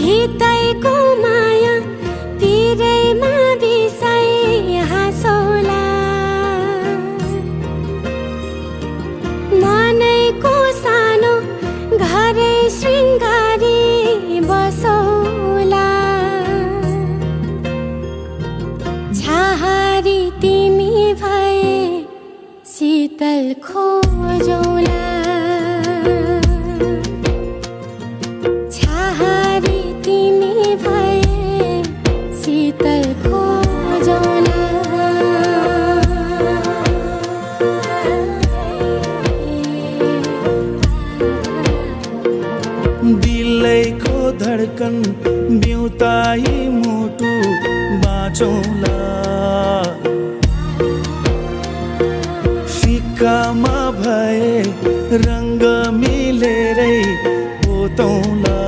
हितैको माया पिरैमा बिसाइ हाँसौला मनैको सानो घरै शृङ्गारी बसौला छाहारी तिमी भए शीतल खोजौला छाहारी तिमी भए शीतल खोजौला दिलैको धड्कन बिउताई मुटु बाँचौला फिकामा भए रङ्ग मिलेरै पोतौला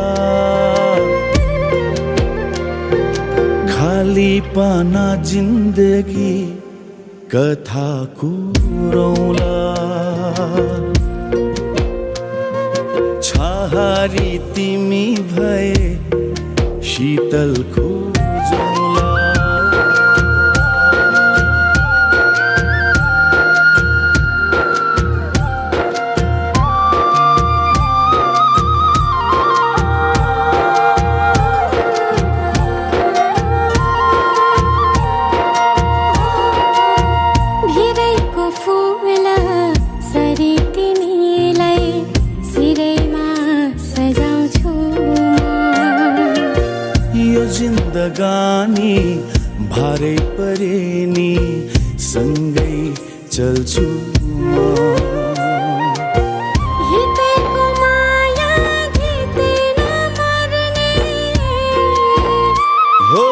खाली पाना जिन्दगी कथा कुरौला छाहारी तिमी भए शीतल खोजौला भिरैको फुल सरी तिमीलाई सिरैमा सजाउँछु यो जिन्दगानी भारै परे नि सँगै चल्छु म हितैको माया धितै नमर्ने हो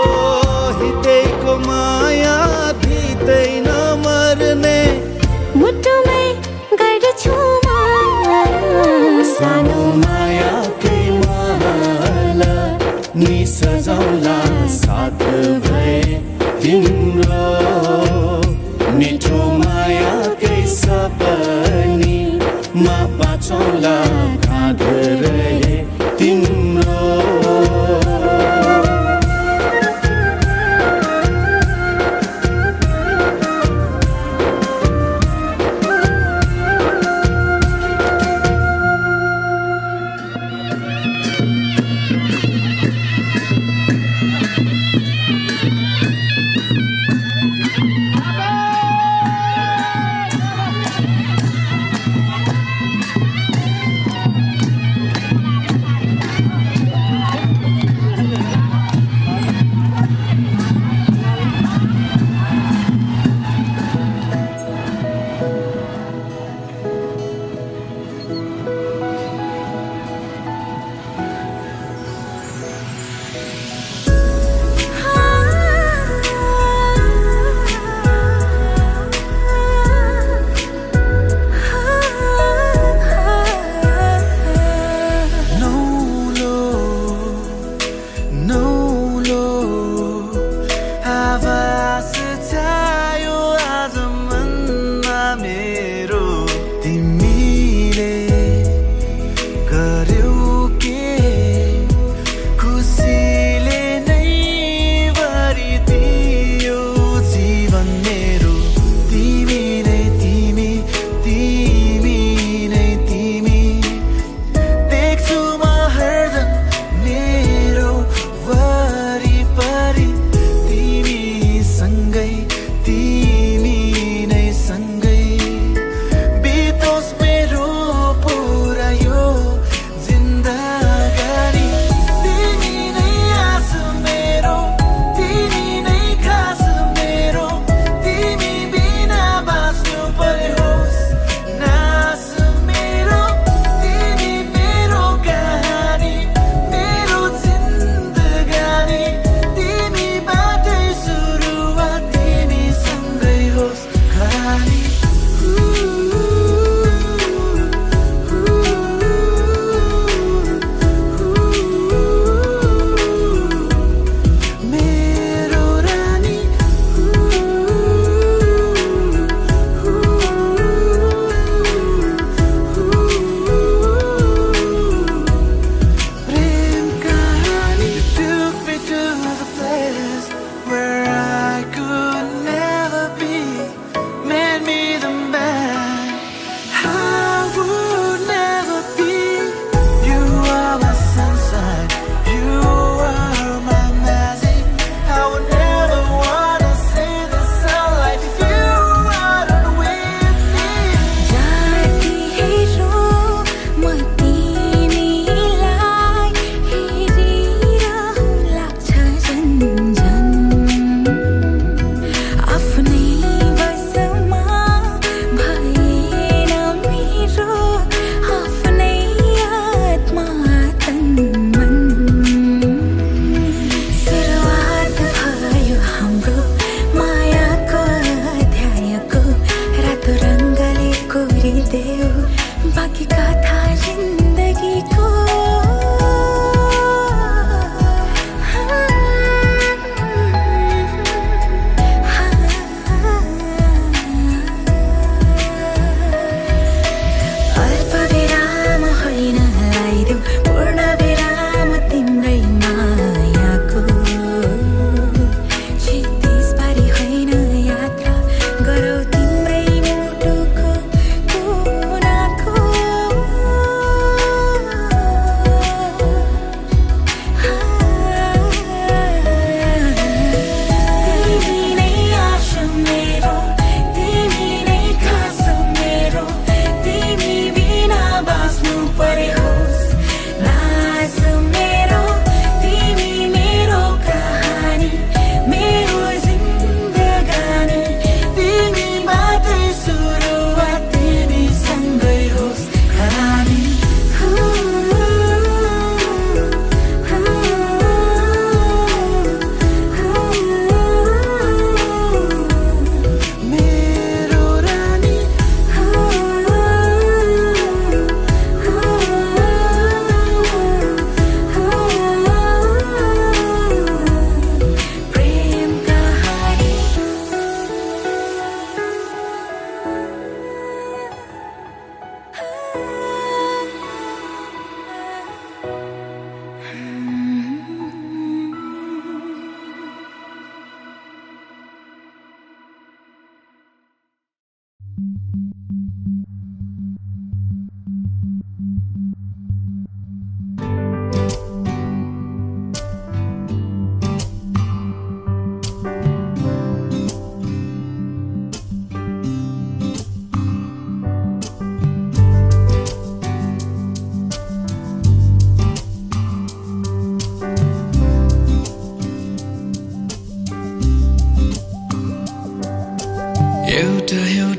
हितैको माया धितै नमर्ने मुटुमै गर्छु म सानो मायाकै महल नि सजाउला साथ भए तिम्रो मिठो मायाकै सपनी मा बाँचौला काँध रहे तिम्रो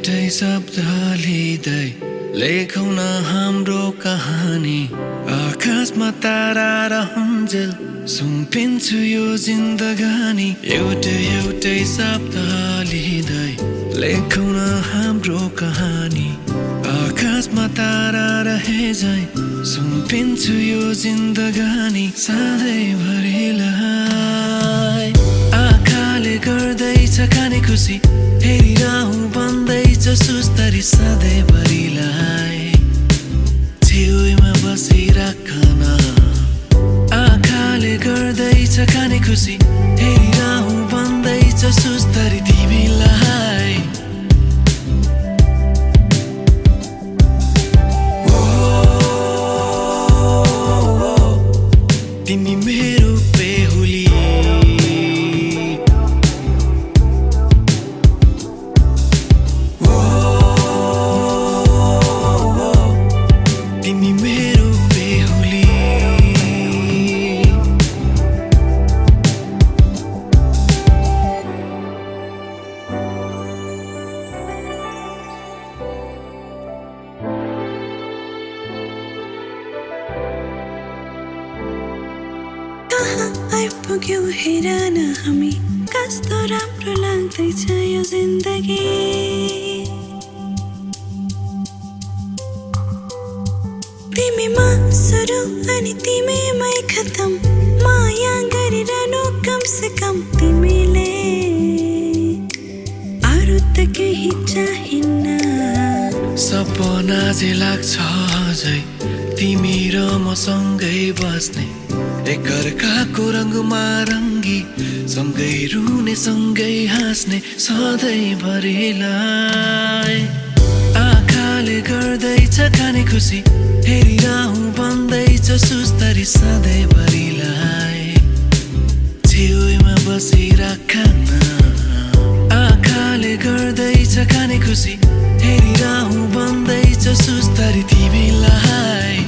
एउटै शब्द लिँदै लेखौँ न हाम्रो कहानी आकाशमा तारा रहन्जेल सुम्पिन्छु यो जिन्दगानी एउटै शब्द लिँदै लेखौँ न हाम्रो कहानी आकाशमा तारा रहे झै सुम्पिन्छु यो जिन्दगानी सधैँभरिलाई आँखाले गर्दैछ खाने खुसी हेरिरहँ भन्दैछ सुस्तरी सधैँभरिलाई छेउमा बसिराखन आँखाले गर्दैछ खाने खुसी हेरिरहँ भन्दैछ सुस्तरी तिमीलाई तिमी मेरो बेहुली तिमी मेरो बेहुली कहाँ आइपुग्यौ हेर न हामी कस्तो राम्रो लाग्दैछ यो जिन्दगी तिमीमा सुरु अनि तिमीमै खतम माया गरिरहनु कम से कम तिमीले अरू त केही चाहिन्न सपना जे लाग्छ अझै तिमी र मसँगै बस्ने एकअर्काको रङमा रङ्गी सँगै रुने सँगै हाँस्ने सधैँभरिलाई आँखाले गर्दैछ खाने खुसी हेरिरहँ भन्दैछ सुस्तरी सधैँभरिलाई छेउमा बसिराखन आँखाले गर्दैछ खाने खुसी हेरिरहँ भन्दैछ सुस्तरी तिमीलाई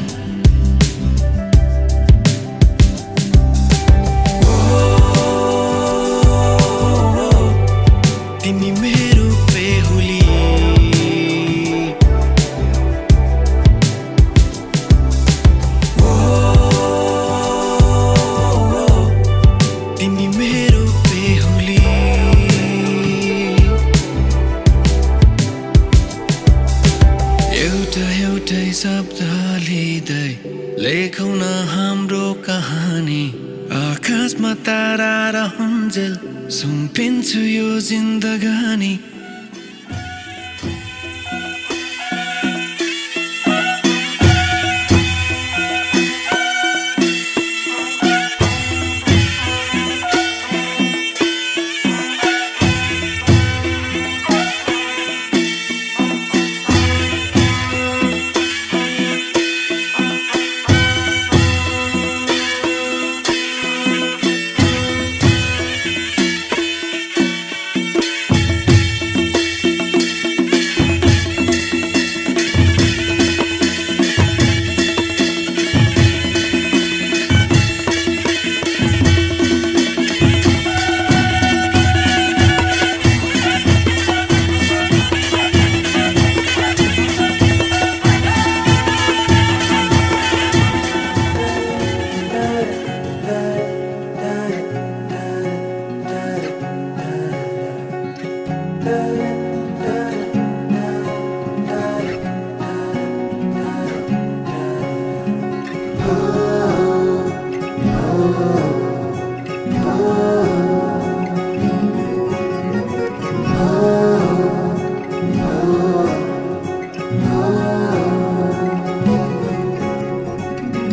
तिमी मेरो बेहुली तिमी मेरो बेहुली एउटै शब्द लिँदै लेखौँ न हाम्रो कहानी आकाशमा तारा रहन्जेल सुम्पिन्छु यो जिन्दगानी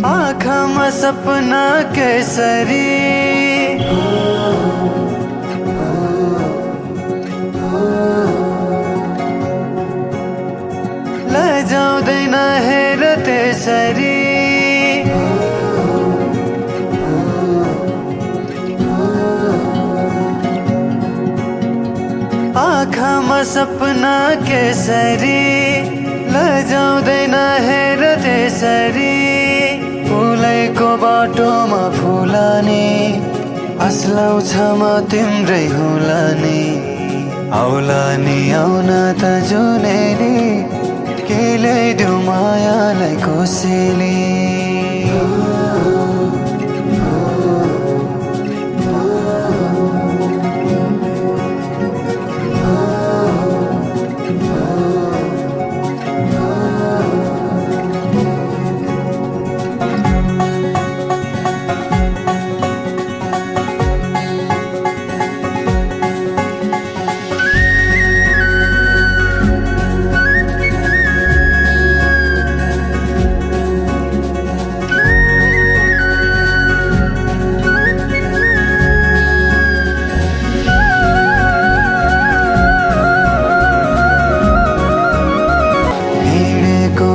आँखामा सपना केसरी लजाउँदैन हेर त्यसरी आँखामा सपना केसरी लजाउँदैन हेर त्यसरी फुलैको बाटोमा फुलानी आस लाउँछ म तिम्रै होला नि आउला नि आउन त जुनेली के ल्याइदेऊ मायालाई कोसेली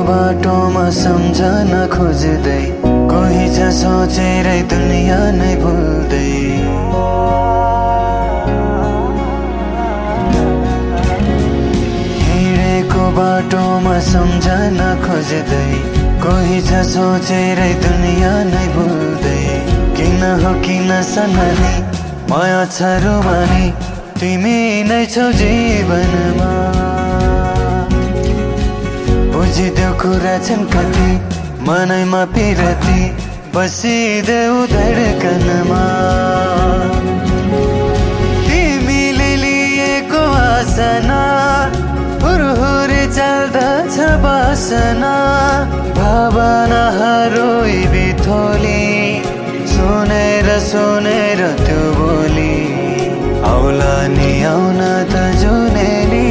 बाटोमा सम्झन खोज्दै कोही छ सोचेरै दुनियाँ नै भुल्दै हिँडेको बाटोमा सम्झन खोज्दै कोही छ सोचेरै दुनियाँ नै भुल्दै किन हो किन सननी माया छ रुमानी तिमी नै छौ जीवनमा बुझिदेऊ कुरा छन् कति मनैमा पिरती बसिदेऊ धडकनमा तिमीले लिएको आसना हुरहुरे चल्दछ बासना भावनाहरू बिथोली सुनेर सुनेर त्यो बोली आउला नि आउन त जुनेली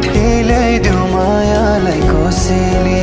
के ल्याइदेऊ मायालाई कोसेली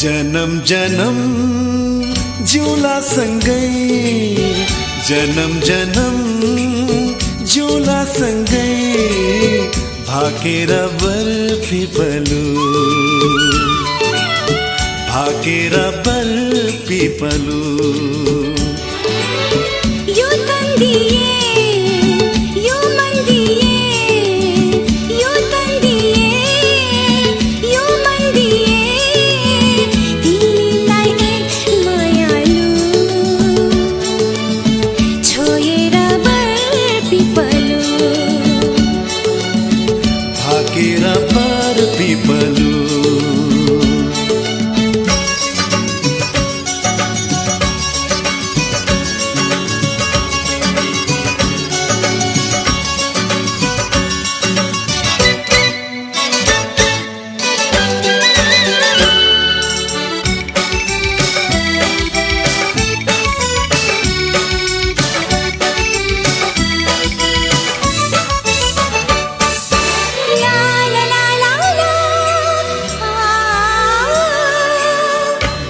जन्म जन्म जिउला सँगै जन्म जन्म जिउला सँगै भाकेर बर्फी पलु भाकेर बर्फी पलु यो तन्दिए यो मन्दिए यो तन्दिए यो मन्दिए तिमीलाई एक मायालु छोएर बर्फी पलु भाकेर बर्फी पलु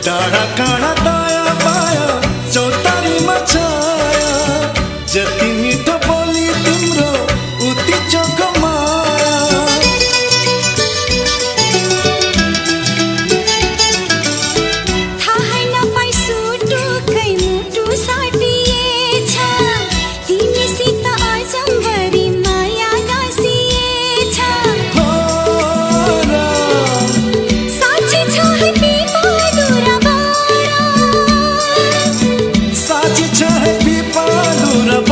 डाँडा काँडा दायाँ बायाँ चौतारीमा छाया जति मिठो बोली तिम्रो उति चोखो माया थाहै नपाई सुटुकै मुटु साटिएछ तिमीसित अजम्बरी माया गाँसिएछ हो र साँच्चै छ है पिपालु र साँच्चै छ है पिपालु र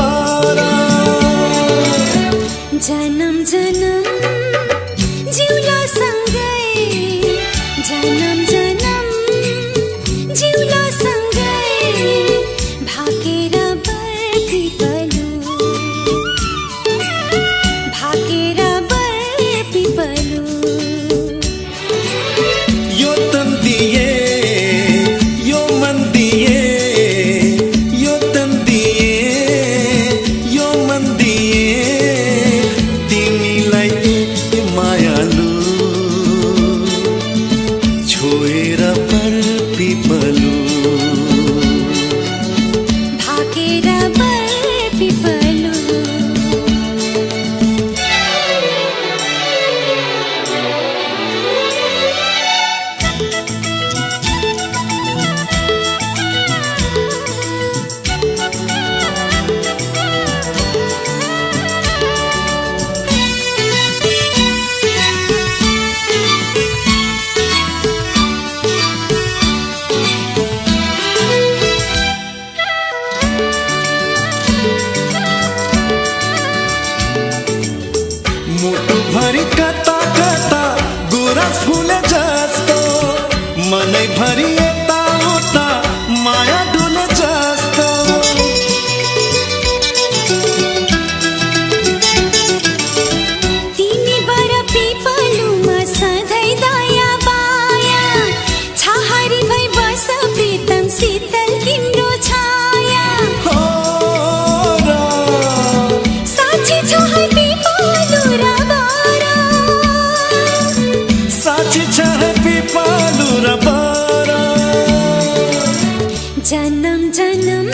जन्म जन्म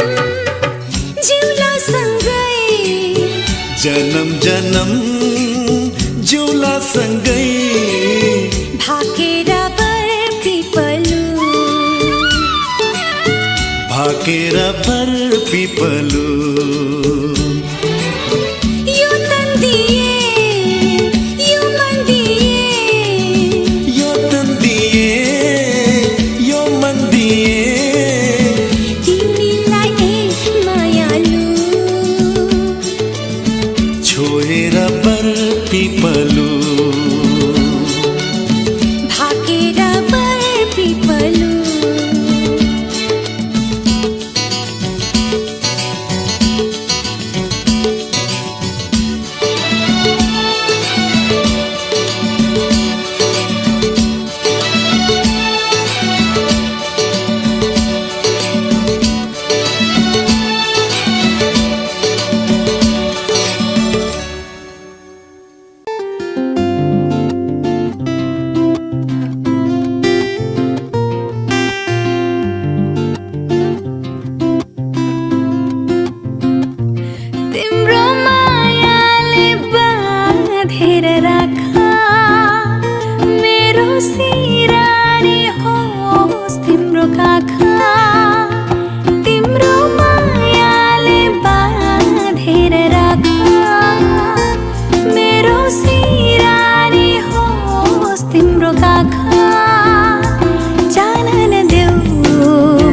जिउला सँगै, जन्म जन्म जिउला सँगै, भाकेर बर पिपलु, भाकेर बर पिपलु। यो तन दिए यो मन दिए, यो तन दिए यो मन दिए, तिमीलाई एक मायालु, छोएर बर पिपलु, भाकेर बर पिपलु। तिम्रो मायाले बाँधेर राख, मेरो सिरानी होस् तिम्रो काखा। तिम्रो मायाले बाँधेर राख, मेरो सिरानी होस् तिम्रो काखा। जान नदेऊ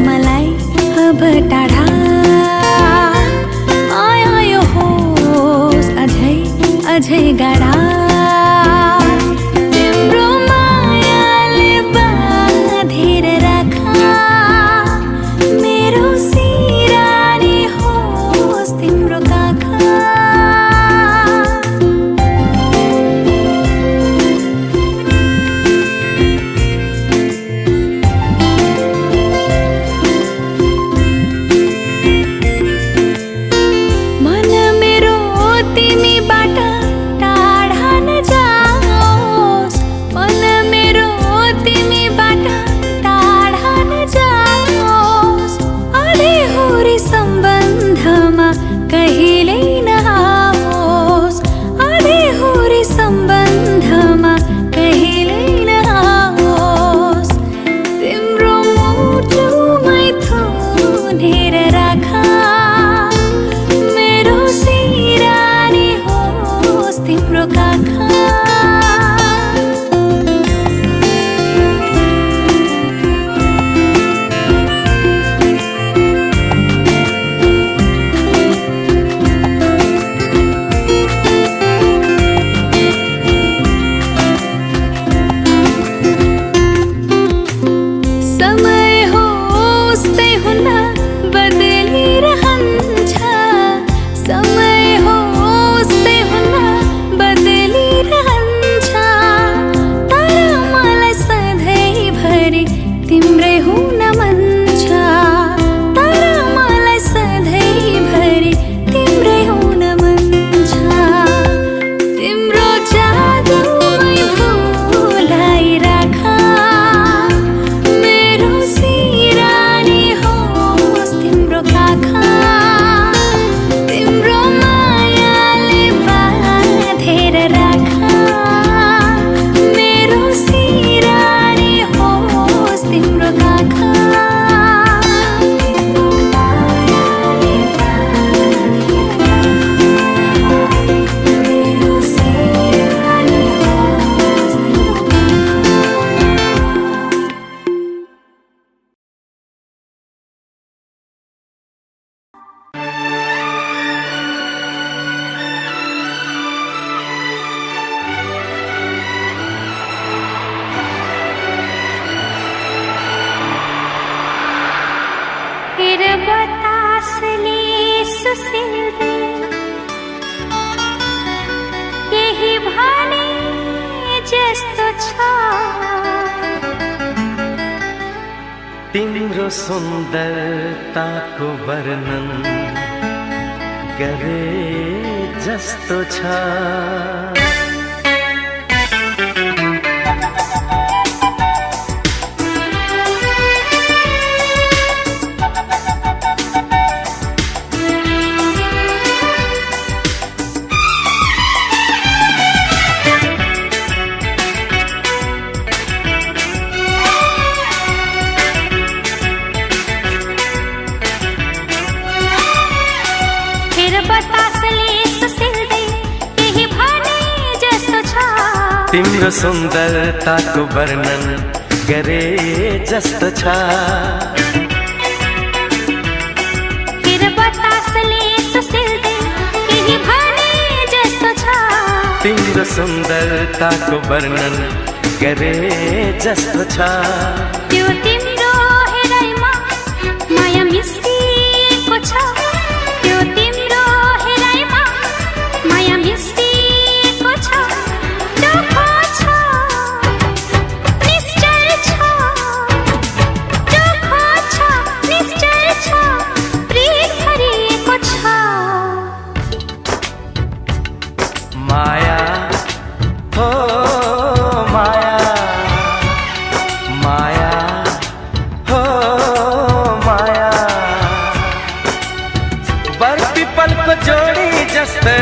मलाई अब टाढा, अझै गाढा। तिम्रो मायाले बाँधेर राख, मेरो सिरानी होस् तिम्रो काखा। मन मेरो तिमीबाट टाढा नजाओस्, मन मेरो तिमीबाट टाढा नजाओस्। अधेहुरी सम्बन्धमा कहिल्यै नआओस्, अधेहुरी सम्बन्धमा कहिल्यै नआओस्। तिम्रो मुटुमै थुनेर राख, मेरो सिरानी होस् तिम्रो काखा। समय होस् तै हुन्न बदलिरहन्छ, समय होस् तै हुन्न बदलिरहन्छ। तर मलाई सधैँभरि तिम्रै हुन मन छ, तर मलाई सधैँभरि तिम्रै हुन मन छ। तिम्रो जादुमै भुलाइराख, मेरो सिरानी होस् तिम्रो काखा। तिम्रो मायाले बाँधेर राख, मेरो सिरानी होस् तिम्रो काखा। तिम्रो मायाले बाँधेर राख, मेरो सिरानी होस् तिम्रो फिर बतासले सुसिल्दै यही भने जस्तो छ। तिम्रो सुन्दरताको वर्णन गरे जस्तो छ। तिम्रो सुन्दरताको वर्णन गरे जस्तो छ फिर बतासले सुसिल्दै केही भने जस्तो छ तिम्रो सुन्दरताको वर्णन गरे जस्तो छ त्यो तिम्रो हेराइमा माया मिसिएको छ त्यो तिम्रो हेराइमा माया मिसिएको छ चोखो छ निश्चल छ चोखो छ निश्चल छ प्रेम भरिएको छ माया हो माया माया हो माया बर पिपलको जोडी जस्तै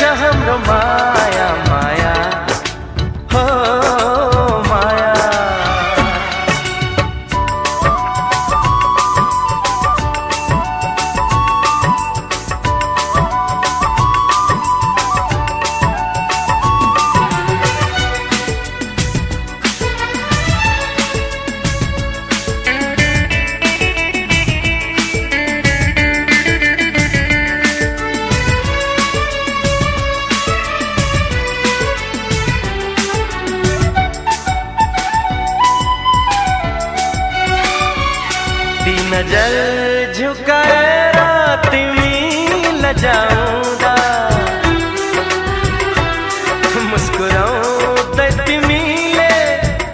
छ हाम्रो माया माया हो माया ती नजर झुकाएर तिमी लजाउँदा मुस्कुराउँदै तिमीले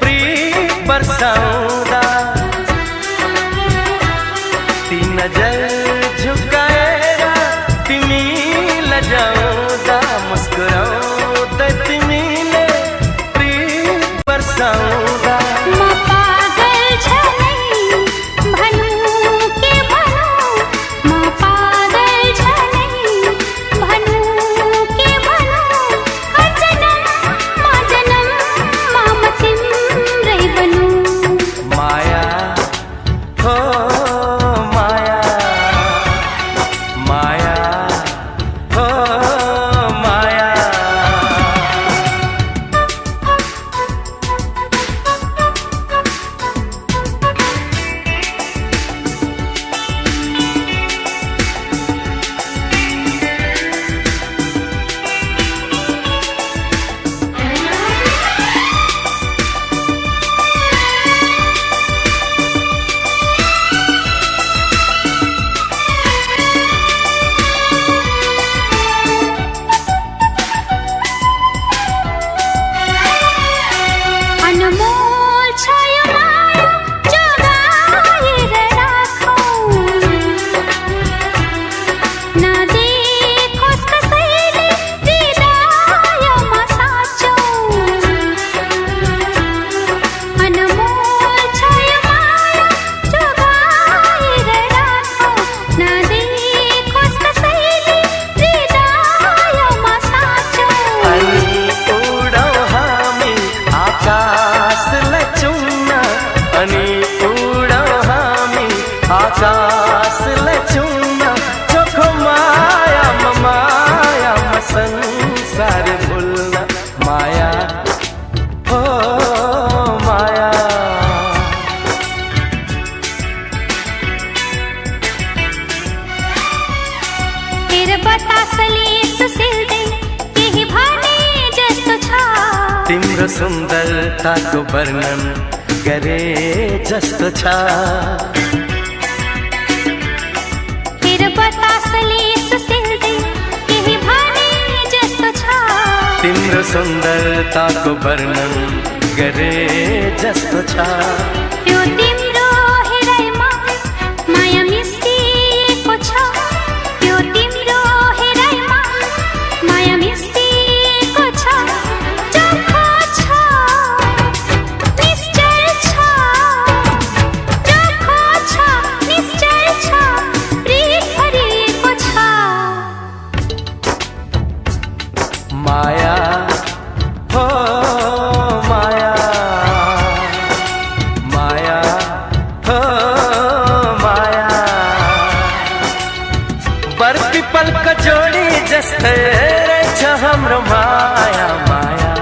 प्रीत बर्साउँदा ती नजर झुकाएर तिमी लजाउँदा मुस्कुराउँदै तिमीले प्रीत बर्साउँदा म पागल झनै भन्नु के भनौँ म पागल झनै भन्नु के भनौँ जन्ममा म तिम्रै बनौँ माया हो माया माया हो माया अनमोल छ यो माया जोगाएर राखौँ नदेखोस् कसैले हृदयमा साँचौँ अनमोल छ यो माया जोगाएर राखौँ नदेखोस् कसैले हृदयमा साँचौँ अनि उडौँ हामी आकाशलाई चुम्न अनि उडौँ हामी आकाशलाई चुम्न चोखो मायामा संसार भुल्न माया हो माया फिर बतासले सुसिल्दै केही भने जस्तो छ तिम्रो सुन्दरताको वर्णन गरे जस्तो छ फिर बतासले सुसिल्दै केही भने जस्तो छ तिम्रो सुन्दरताको वर्णन गरे जस्तो छ त्यो तिम्रो हेराइमा माया मिसिएको छ त्यो तिम्रो हेराइमा माया मिसिएको छ चोखो छ निश्चल छ चोखो छ निश्चल छ प्रेम भरिएको छ माया हो माया माया हो माया बर पिपलको जोडी जस्तै रहेछ हाम्रो माया माया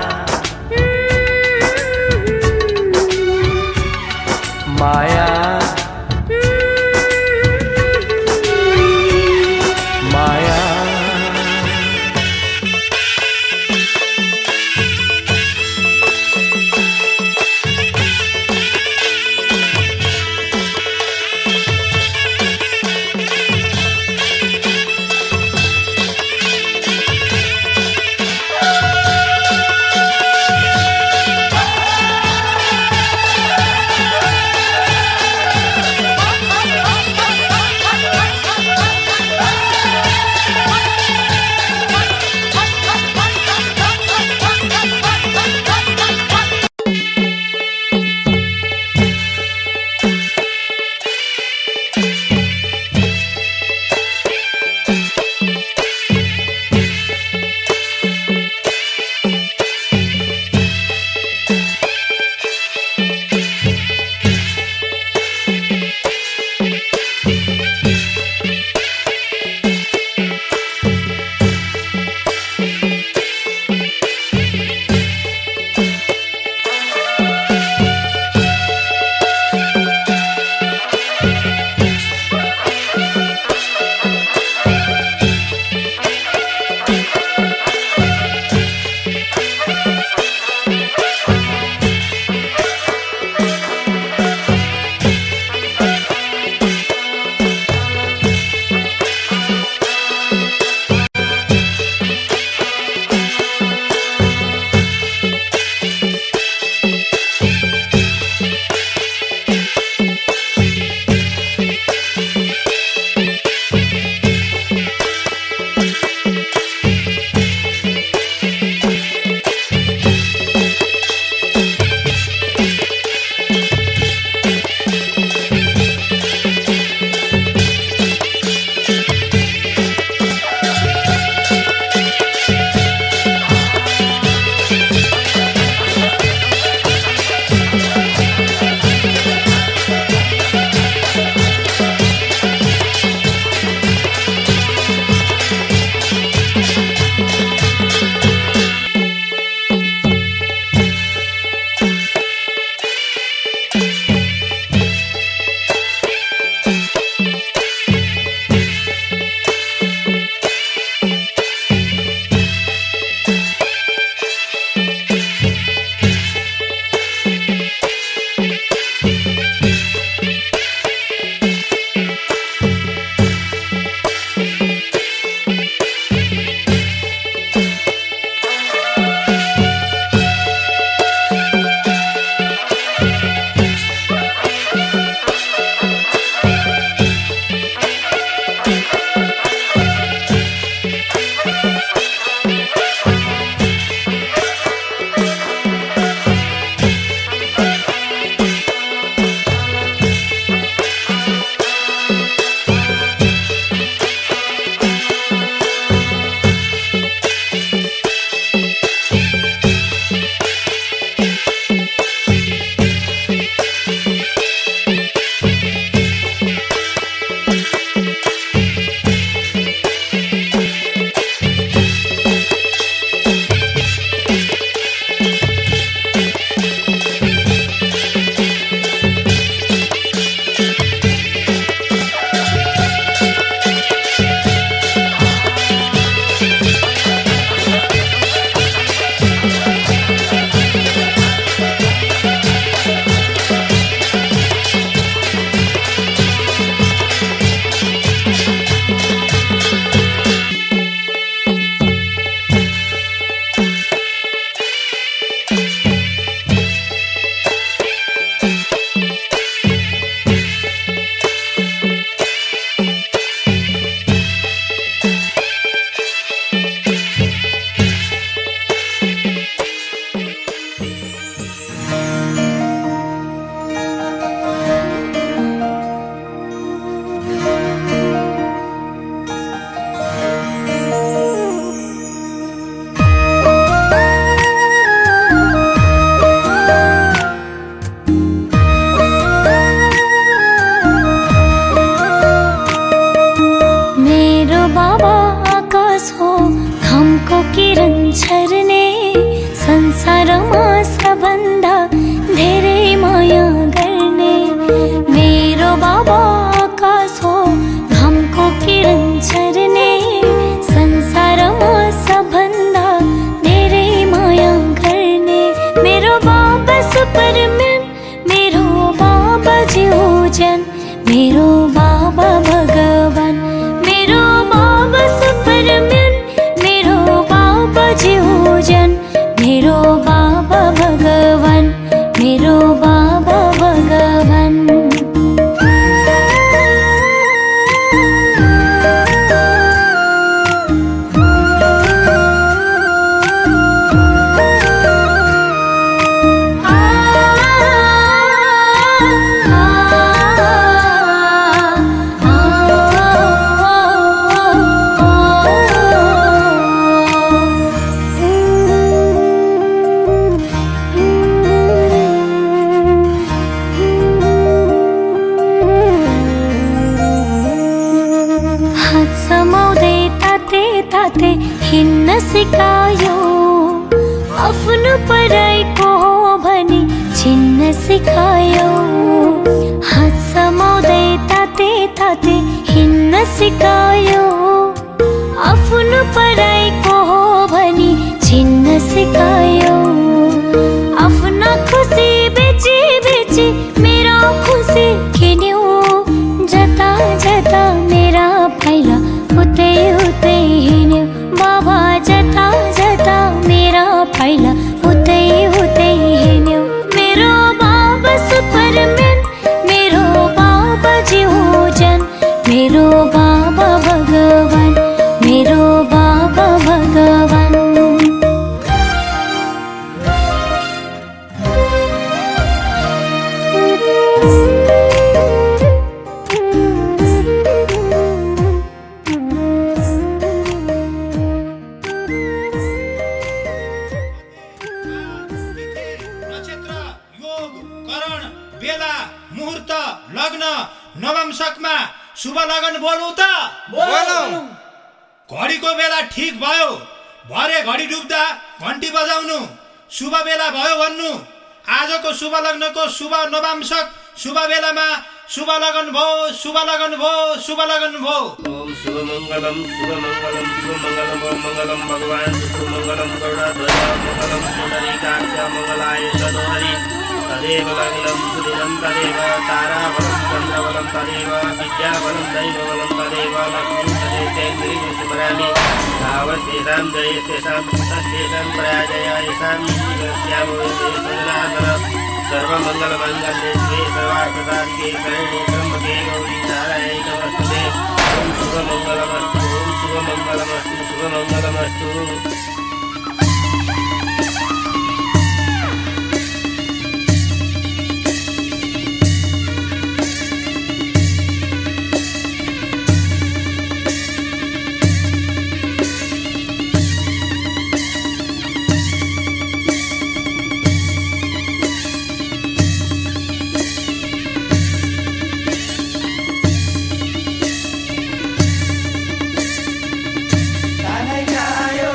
मेरो बाबा भगवान, मेरो बाबा सुपरम्यान, मेरो बाबा जीवजन, मेरो बाबा भगवान, मेरो बाबा भगवान। ताते हिँड्न सिकायो, आफ्नो पराइको हो भनी छिन्न सिकायो। हात समाउँदै ताते ताते हिँड्न सिकायो, आफ्नो पराइको हो भनी छिन्न सिकायो। आफ्ना खुसी बेची बेची मेरो खुसी किन्यो, जता जता मेरा पाइला उतै उतै हिँड्यो। बाबा जता जता मेरा पाइला उतै उतै हिँड्यो। मेरो बाबा सुपरम्यान, मेरो बाबा जीवजन, मेरो बाबा भगवान, मेरो बाबा भगवान। बेला मुहूर्त लग्न नवंशकमा शुभ लगन बोलौ त बोलौ। घडीको बेला ठिक भयो, भरे घडी डुब्दा घन्टी बजाउनु, शुभ बेला भयो भन्नु। आजको शुभ लग्नको शुभ नवंशक शुभ बेलामा शुभ लगन भो, शुभ लगन भो, शुभ लगन भो। ओम शुभ मंगलम शुभ मंगलम शुभ मंगलम ओम मंगलम भगवान शुभ मंगलम गरुड़ध्वज मंगलम पुंडरीकाक्ष मंगलाय तनोहरि। तदेव लग्नं सुदिनं तदेव ताराबलं चन्द्रबलं तदेव विद्याबलं दैवबलं तदेव लक्ष्मीं तदेतेन्द्रिं स्मरामि। तावत्तेषां जयस्तेषां पुत्रस्तेषां पराजय येषां जीवस्यामो जनार्दन। सर्वमङ्गलमाङ्गल्ये शिवे सर्वार्थसाधिके शरण्ये त्र्यम्बके गौरी नारायणी नमोस्तुते। ओम शुभमङ्गलमस्तु, ओम शुभमङ्गलमस्तु, शुभमङ्गलमस्तु। Tanay kayo,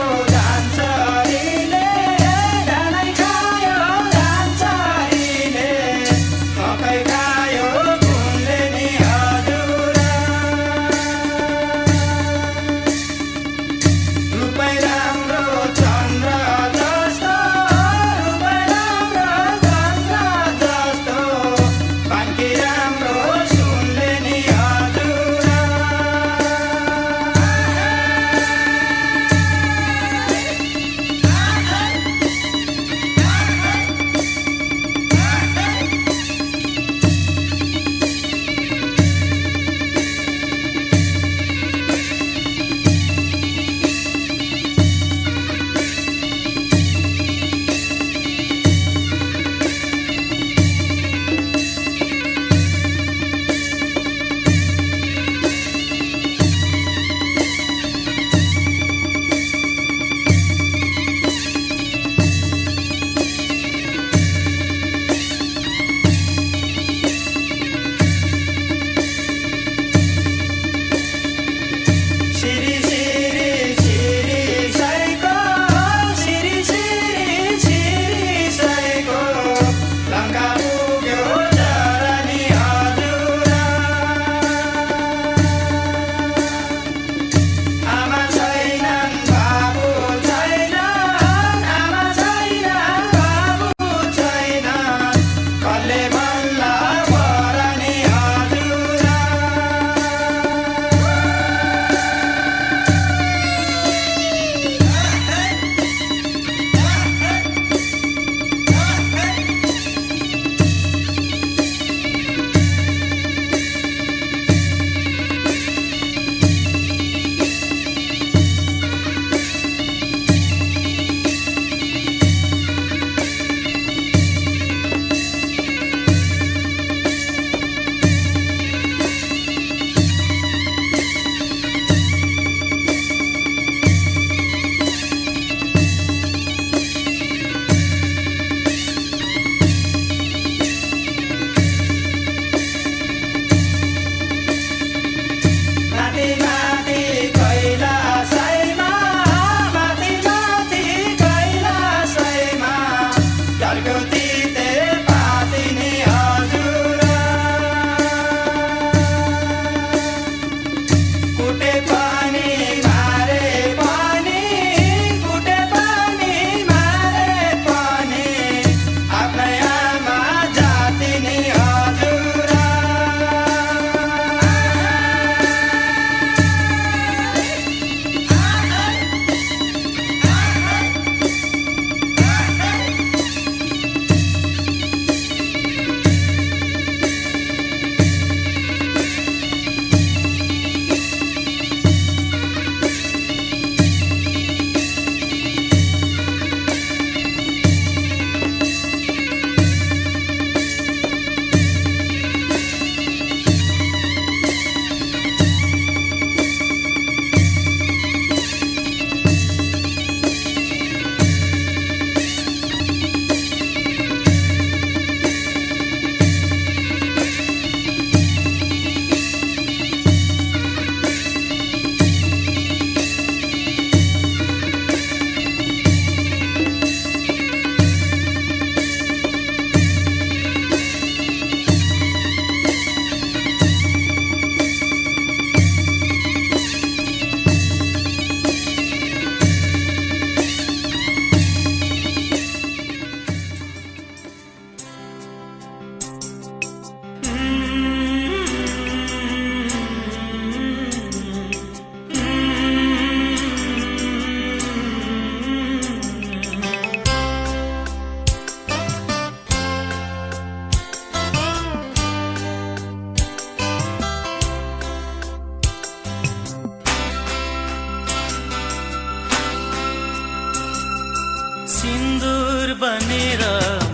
बनेर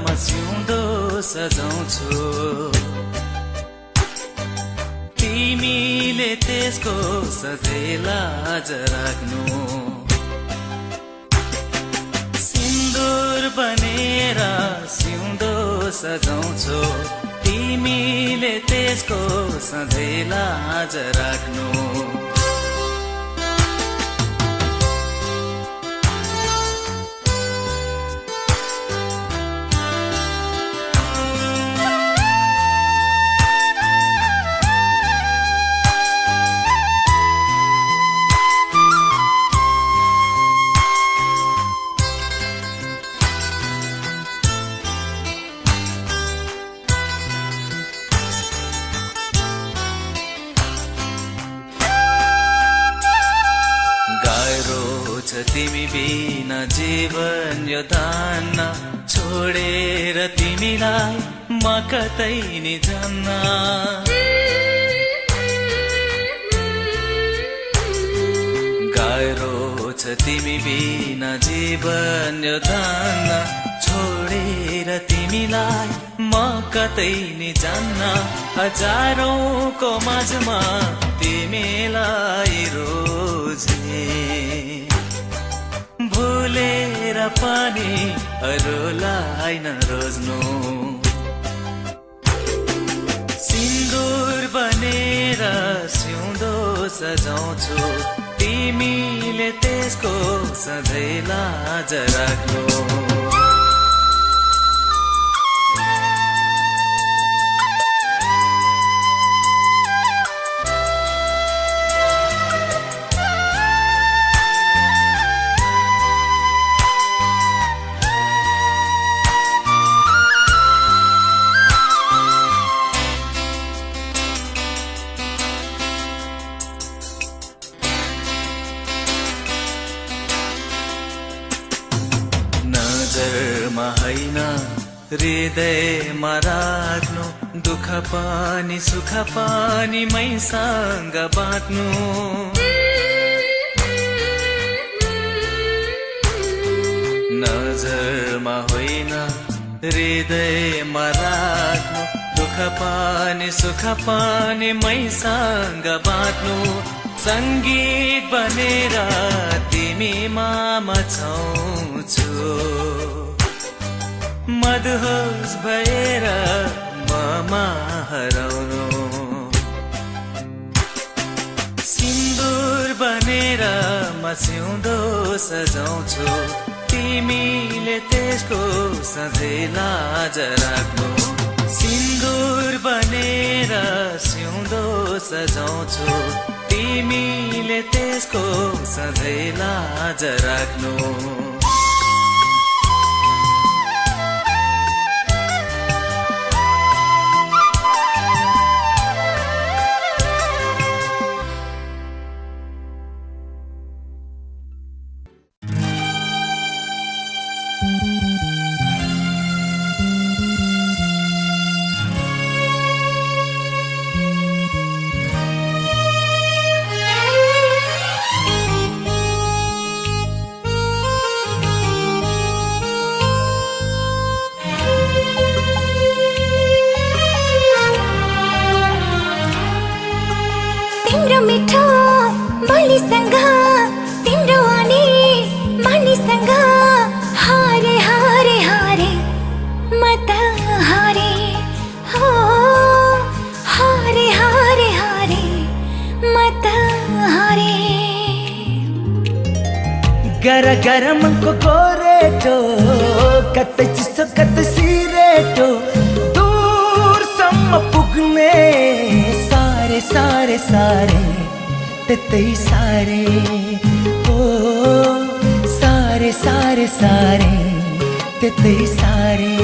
म सिउँदो सजाउँछु तिमीले त्यसको सधैँ लाज राख्नु सिन्दुर बनेर सिउँदो सजाउँछु तिमीले त्यसको सधैँ लाज राख्नु तिमी बिना जीवन यो दान्न छोडेर तिमीलाई म कतै नि जान्न गाह्रो छ तिमी बिना जीवन यो दान्न छोडेर तिमीलाई म कतै नि जान्न हजारौंको माझमा तिमीलाई रोजे भुलेर पनि अरूलाई नरोज्नु सिन्दुर बनेर सिउँदो सजाउँछु तिमीले त्यसको सधैँ लाज राख्नु नजरमा हैन हृदयमा राख्नु दुःख पनि सुख पनि मैसँग बाँड्नु नजरमा होइन हृदयमा राख्नु दुःख पनि सुख पनि मैसँग बाँड्नु संगीत बनेर तिमीमा मचाउँछु मदहोस भएर ममा हराउनु सिन्दुर बनेर म सिउँदो सजाउँछु तिमीले त्यसको सधैँ लाज राख्नु सिन्दुर बनेर सिउँदो सजाउँछु तिमीले त्यसको सधैँ लाज राख्नु तिम्रो मिठो बोलीसँग तिम्रो अनि मानिसँग हारे हारे हारे म त हारे हो हारे हारे हारे म त हारे गरमको गोरेटो कतै चिसो कतै सिरेटो दूरसम्म पुग्ने सारे सारे सारे त्यतै सारे ओ सारे सारे सारे त्यतै सारे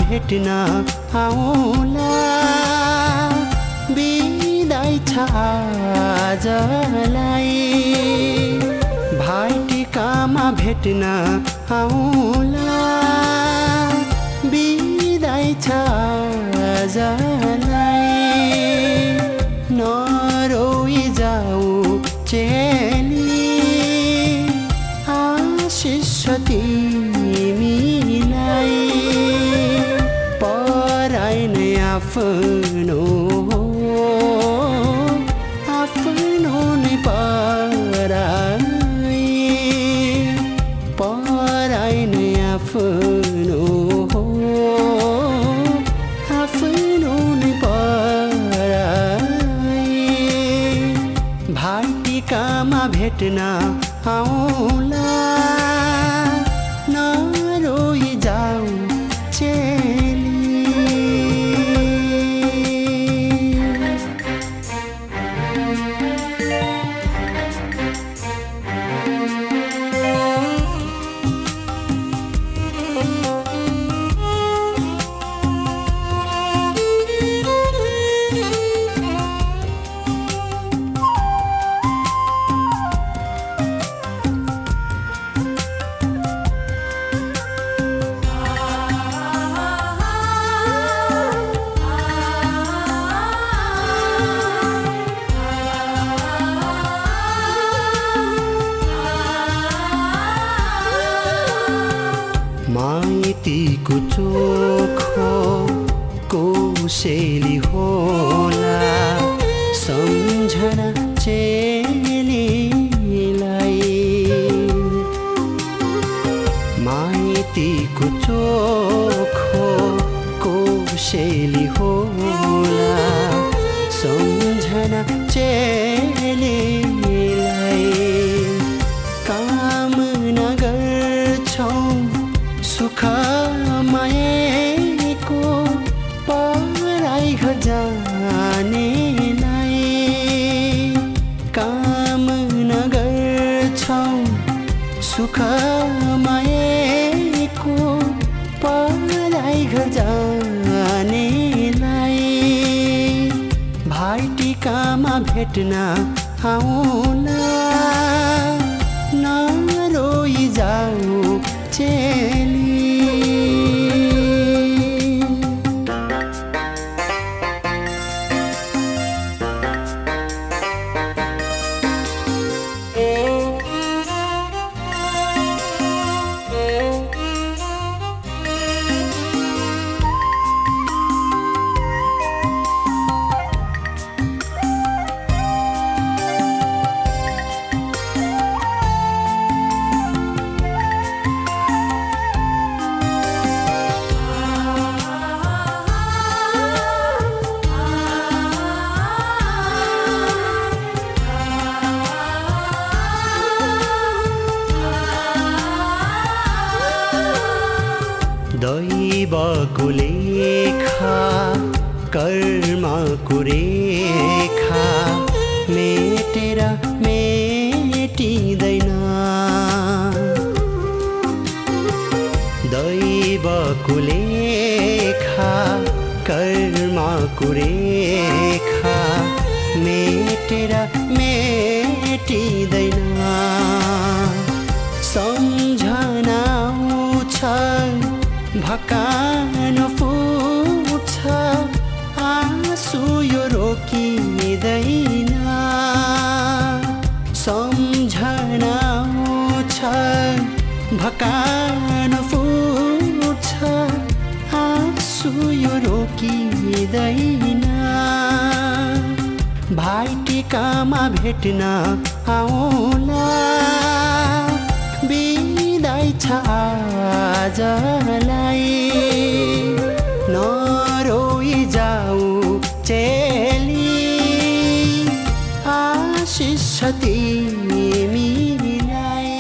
भेट्न आउँला बिदाई छ आजलाई भाइटिकामा भेट्न आउँला बिदाई छ आजलाई नरोई जाऊ चेली आशिष तिमीलाई पराई नै आफ्नो आफ्नो नै पराई पराई नै आफ्नो आफ्नो नै पराई भाइटिकामा भेट्न आउँला नरोई जाऊ चेली माइतीको चोखो कोसेली होला सम्झना चेलीलाई माइतीको चोखो कोसेली होला सम्झना चेलीलाई कामना गर्छौं सुख माएको पराई घर जानेलाई कामना गर्छौं सुख माएको पराई घर जानेलाई भाइटिकामा भेट्न आउँला नरोई जाऊ चेली दैवको लेखा कर्मको रेखा मेटेर मेटिँदैन दैवको लेखा कर्मको रेखा मेटेर मेटिँदैन सम्झना आउँछ भकान फुट्छ आँसु यो रोकिँदैन सम्झना आउँछ भकान फुट्छ आँसु यो रोकिँदैन भाइटिकामा भेट्न आउँला बिदाई छ आजलाई नरोई जाऊ चेली आशिष तिमीलाई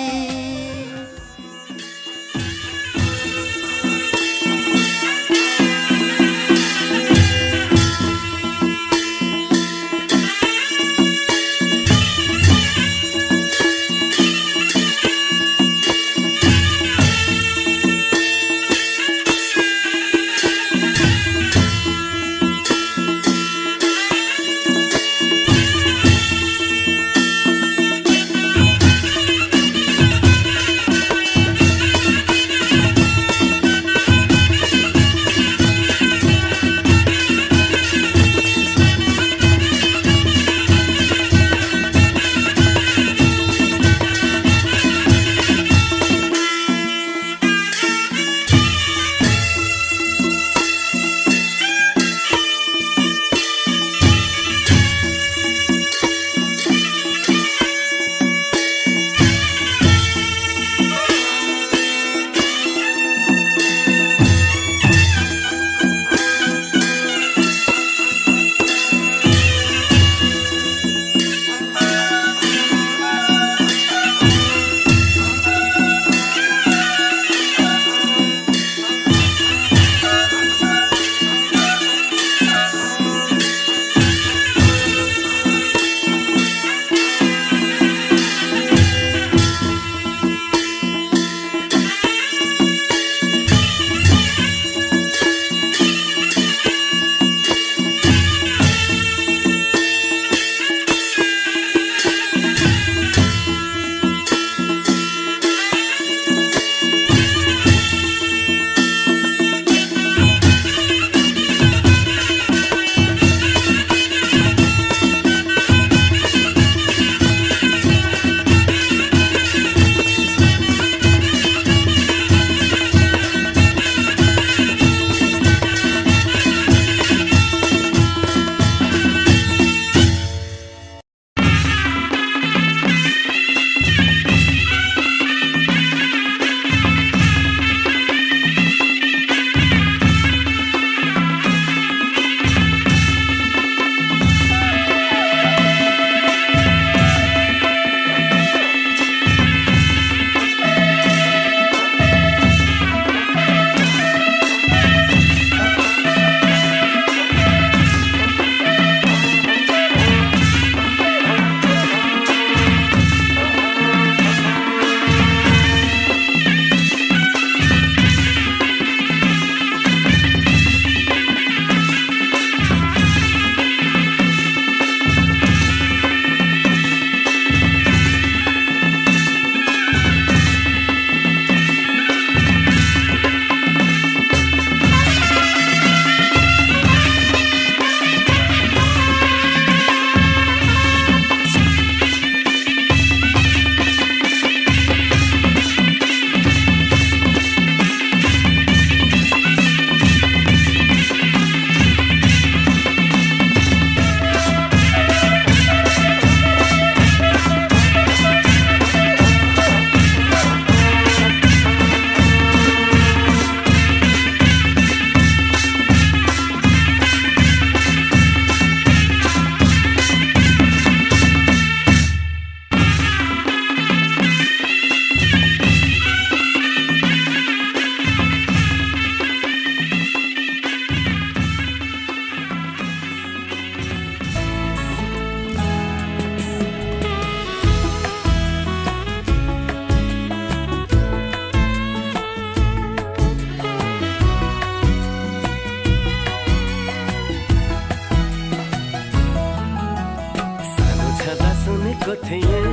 पढेको थिएँ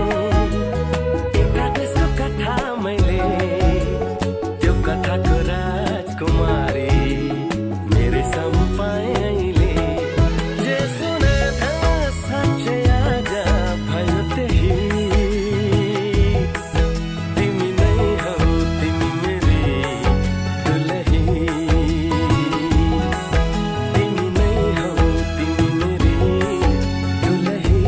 एकादेशको कथा मैले त्यो कथाको राजकुमारी मेरै सम्पाएँ अहिले जे सुने था साँच्चै आज भयो त्यही तिमी नै हौ तिमी मेरी दुलही तिमी नै हौ तिमी मेरी दुलही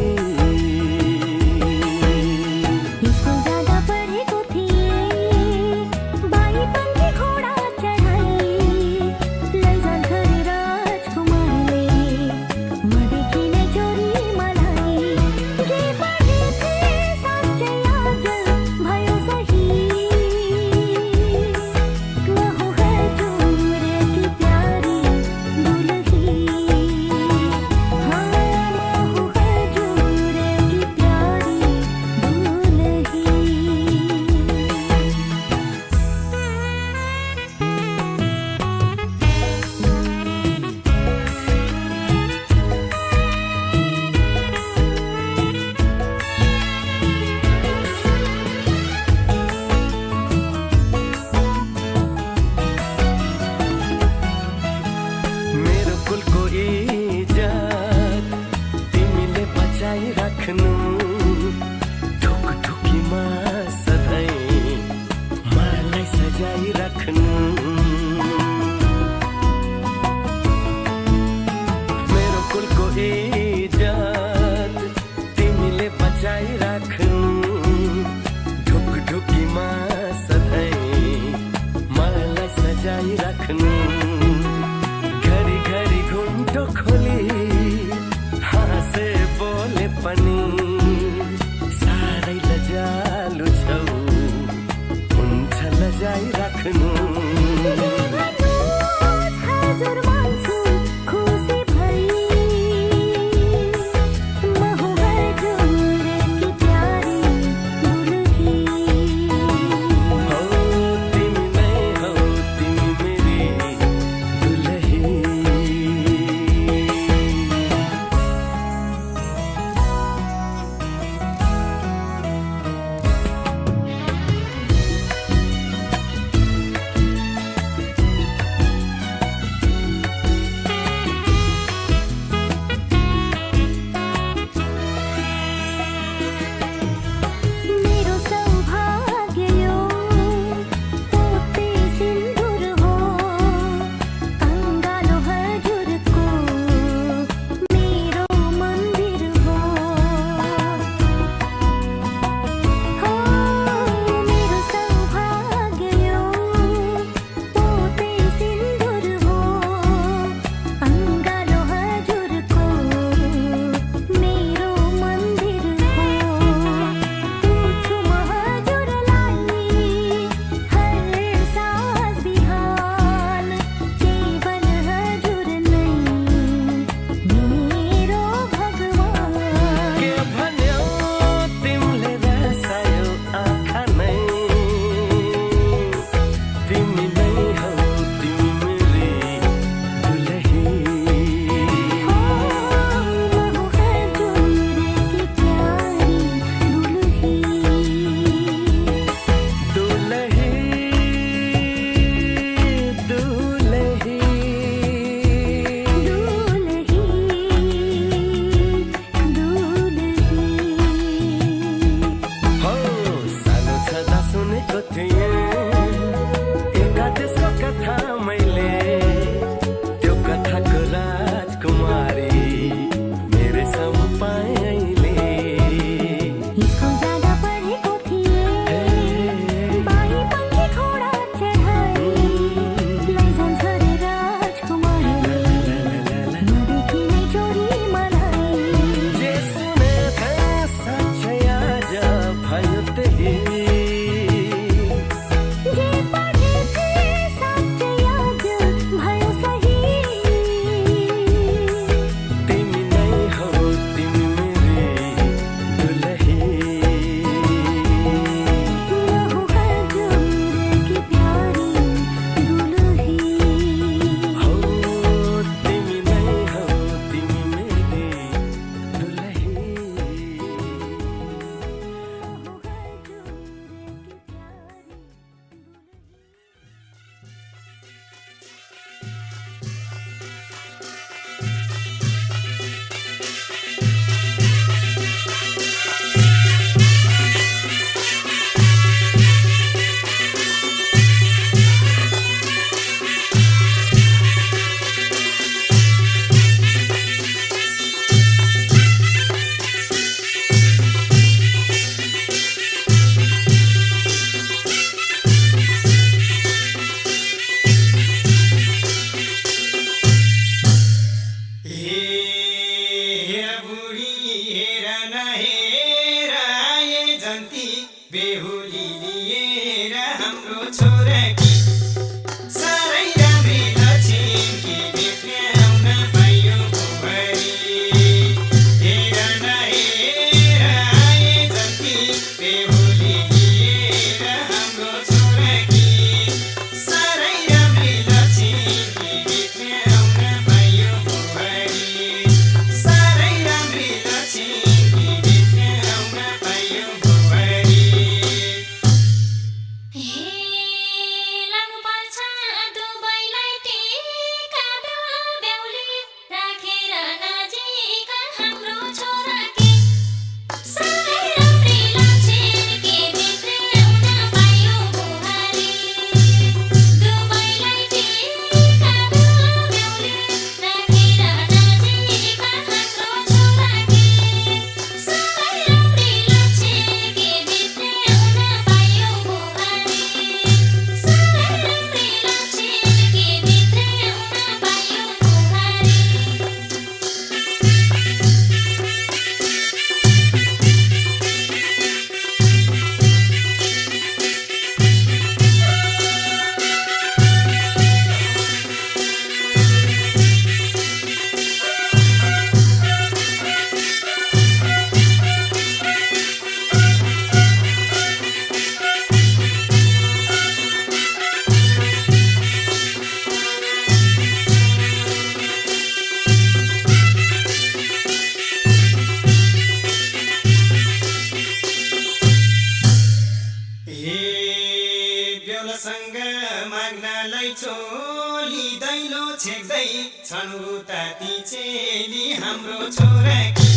छेक्दै छन् उता ती चेली हाम्रो छोराकी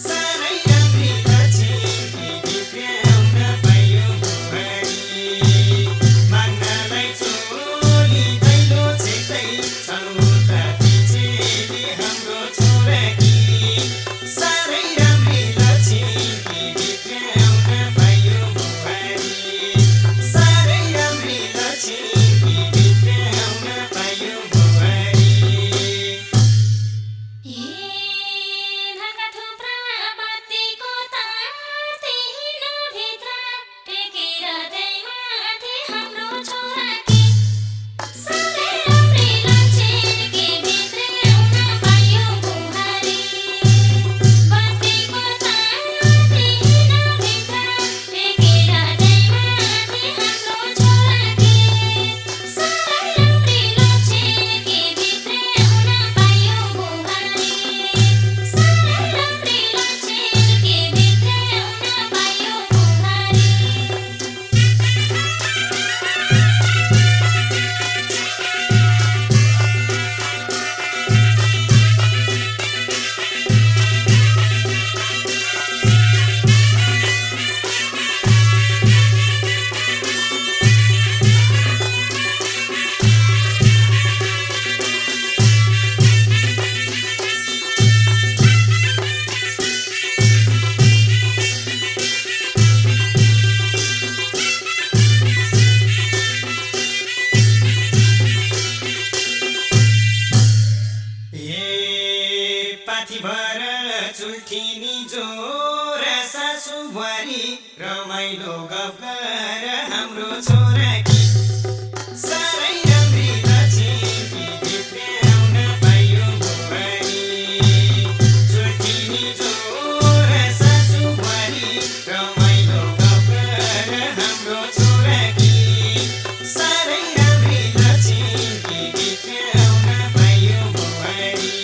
साह्रै राम्री लक्ष्मी भित्र्याउन पायो बुहारी माग्नलाई चोली दैलो छेक्दै छन् उता ती चेली हाम्रो छोराकी साह्रै राम्री लक्ष्मी भित्र्याउन पायो बुहारी साह्रै राम्री लक्ष्मी भित्र्याउन पायो बुहारी पाथीभर चुल्ठिनी जोर सासु बुहारी रमाइलो गफ गर हाम्रो छोराकी साह्रै राम्री लक्ष्मी भित्र्याउन पायो बुहारी चुल्ठिनी जोर सासु बुहारी रमाइलो गफ गर हाम्रो छोराकी साह्रै राम्री लक्ष्मी भित्र्याउन पायो बुहारी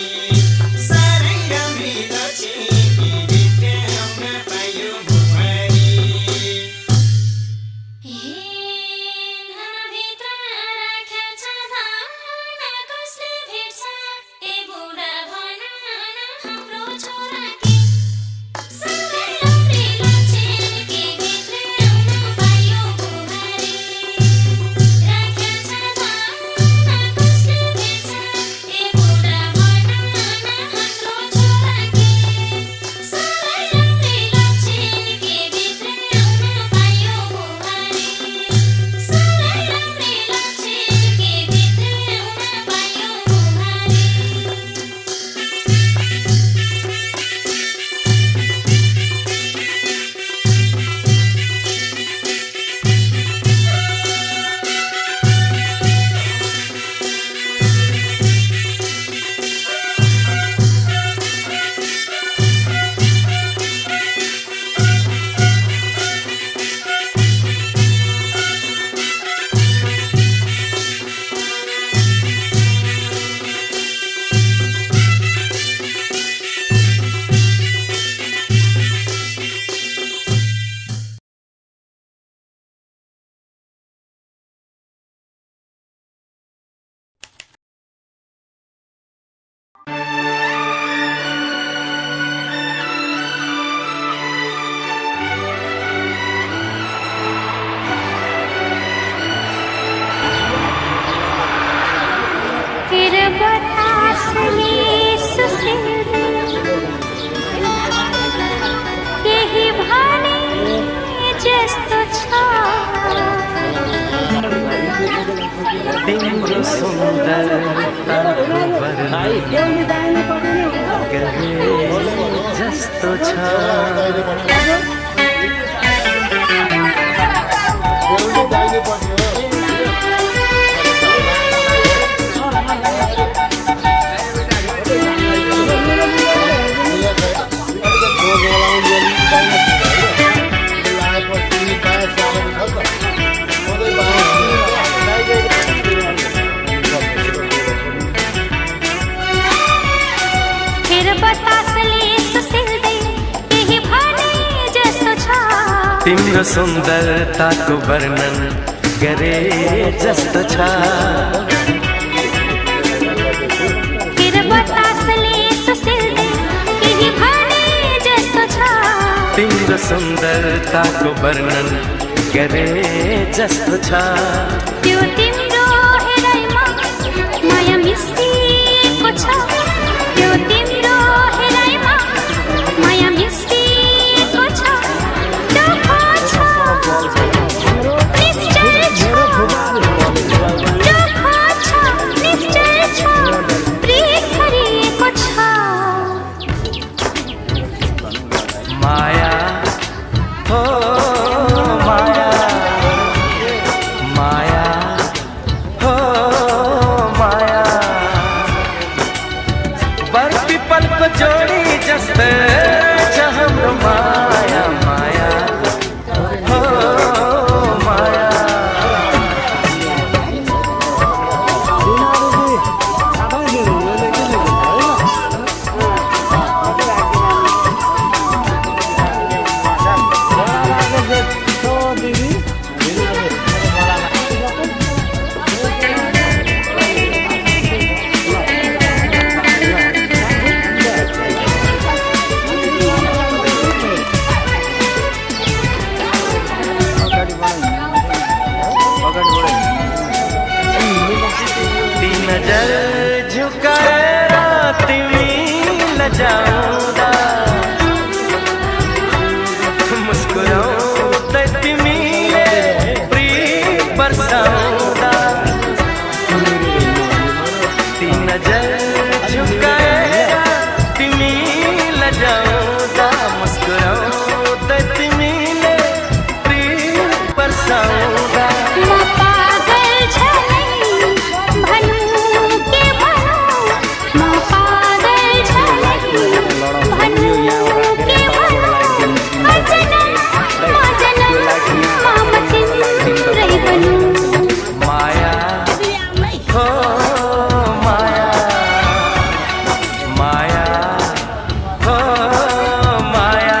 साह्रै राम्री लक्ष्मी भित्र्याउन पायो बुहारी तिम्रो सुन्दरताको वर्णन गरे जस्तो छ तिम्रो सुन्दरताको वर्णन गरे जस्तो छ सुन्दरताको वर्णन गरे जस्तो छ त्यो तिम्रो हेराइमा माया मिसिएको छ त्यो तिम्रो हेराइमा माया मिसिएको छ दुःख छ निश्चय छ दुःख छ निश्चय छ प्रीत भरिएको छ माया हो माया माया हो माया बर पिपलको जोडी जस्तै छ हाम्रो माया माया हो माया नजर झुकाएर तिमी लजाउँदा मुस्कुराउँदै तिमीले प्रीत बर्साउँदा ती नजर झुकाएर तिमी लजाउँदा मुस्कुराउँदै तिमीले प्रीत बर्साउँदा म पागल छनै भन्नु के भनौँ म पागल छनै भन्नु के भनौँ अजनम म तिम्रै बनौँ माया हो माया माया हो माया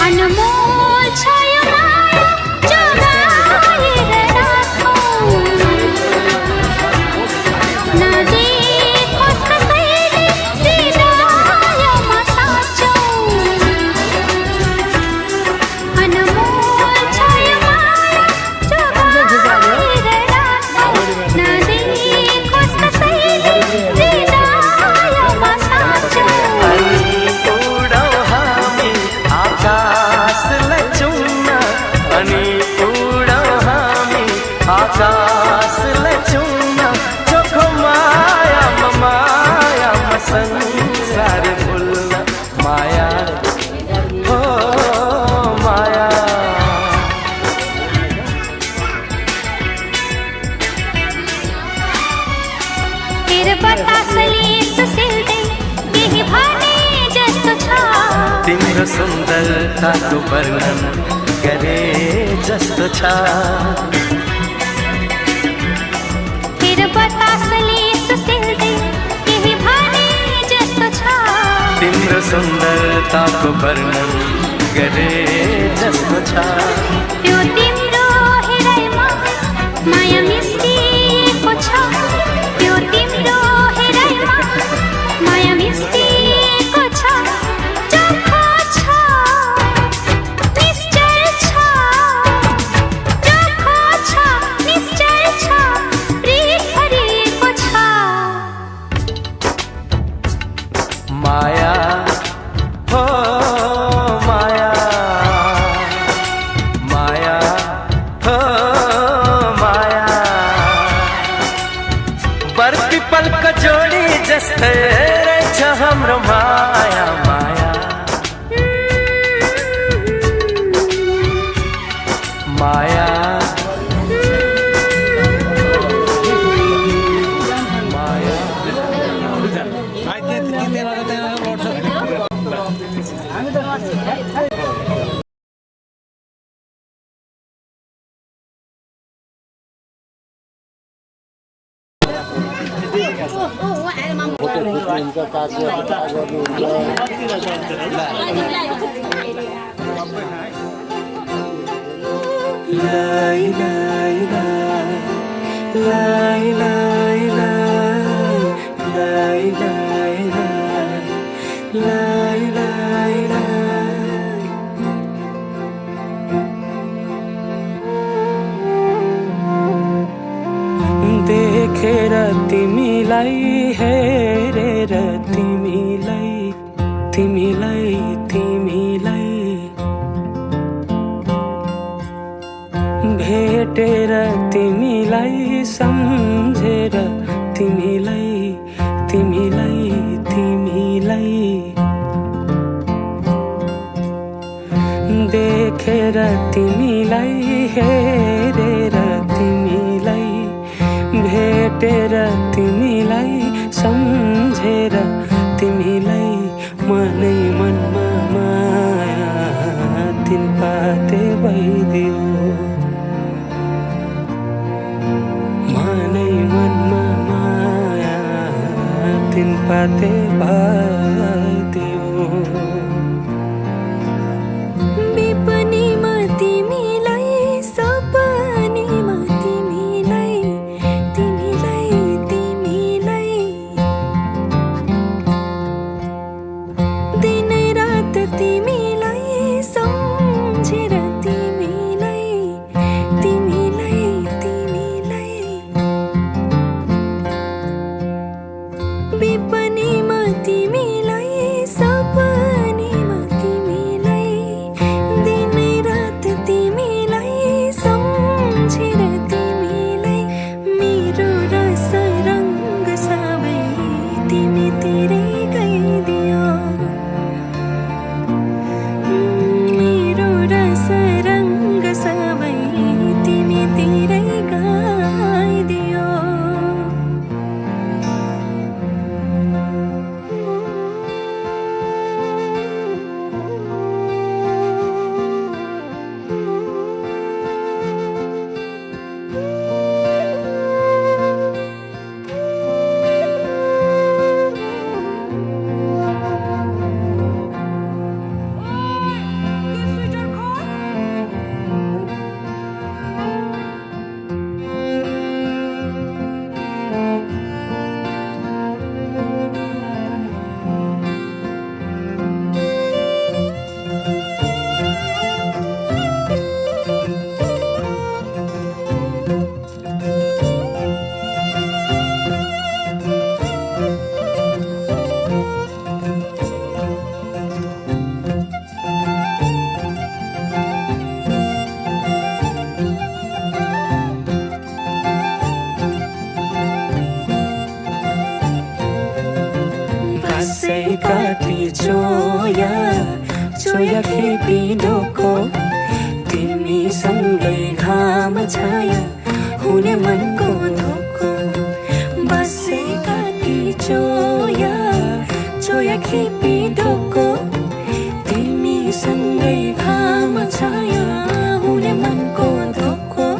अनमोल छ यो माया जोगाएर राखौँ नदेखोस् कसैले हृदयमा साँचौँ अनमोल छ यो माया जोगाएर राखौँ नदेखोस् कसैले हृदयमा साँचौँ उडौँ हामी आकाशलाई चुम्न अनि उडौँ हामी आकाशलाई चुम्न चोखो मायामा संसार भुल्न माया हो माया फिर बतासले सुसिल्दै केही भने जस्तो छ तिम्रो सुन्दरताको वर्णन गरे जस्तो छ फिर बतासले सुसिल्दै केही भने जस्तो छ तिम्रो सुन्दरताको वर्णन गरे जस्तो छ त्यो तिम्रो हेराइमा माया मिसिएको छ त्यो तिम्रो हेराइमा माया मिसिएको छ दुःख छ निश्चय छ दुःख छ निश्चय छ प्रीत भरिएको छ माया हो माया माया हो माया बर पिपलको जोडी जस्तै रहेछ हाम्रो माया माया माया माया देखेर तिमीलाई हेरेर तिमीलाई तिमीलाई तिमीलाई भेटेर तिमीलाई सम्झेर तिमीलाई तिमीलाई तिमीलाई देखेर तिमीलाई हेरेर तिमीलाई भेटेर तिमीलाई सम्झेर तिमीलाई मनै मनमा माया तिन पाते भइदियो मनै मनमा माया तिन पाते भइदियो विपनीमा तिमीलाई सपनीमा तिमीलाई तिमीलाई तिमीलाई दिनै रात तिमीलाई सम्झेर तिमीलाई तिमीलाई तिमीलाई विपनीमा तिमीलाई सपनीमा तिमीलाई दिनै रात तिमीलाई सम्झेर तिमीलाई मेरो रस रङ्ग सबै तिमीतिरै गइदियो मेरो रस रङ्ग सबै तिमीतिरै गइदियो बसै काटी चोया चोया खेपी डोको तिमीसँगै घाम छाया हुने मनको धोको बसै काटी चोया चोया खेपी डोको तिमीसँगै घाम छाया हुने मनको धोको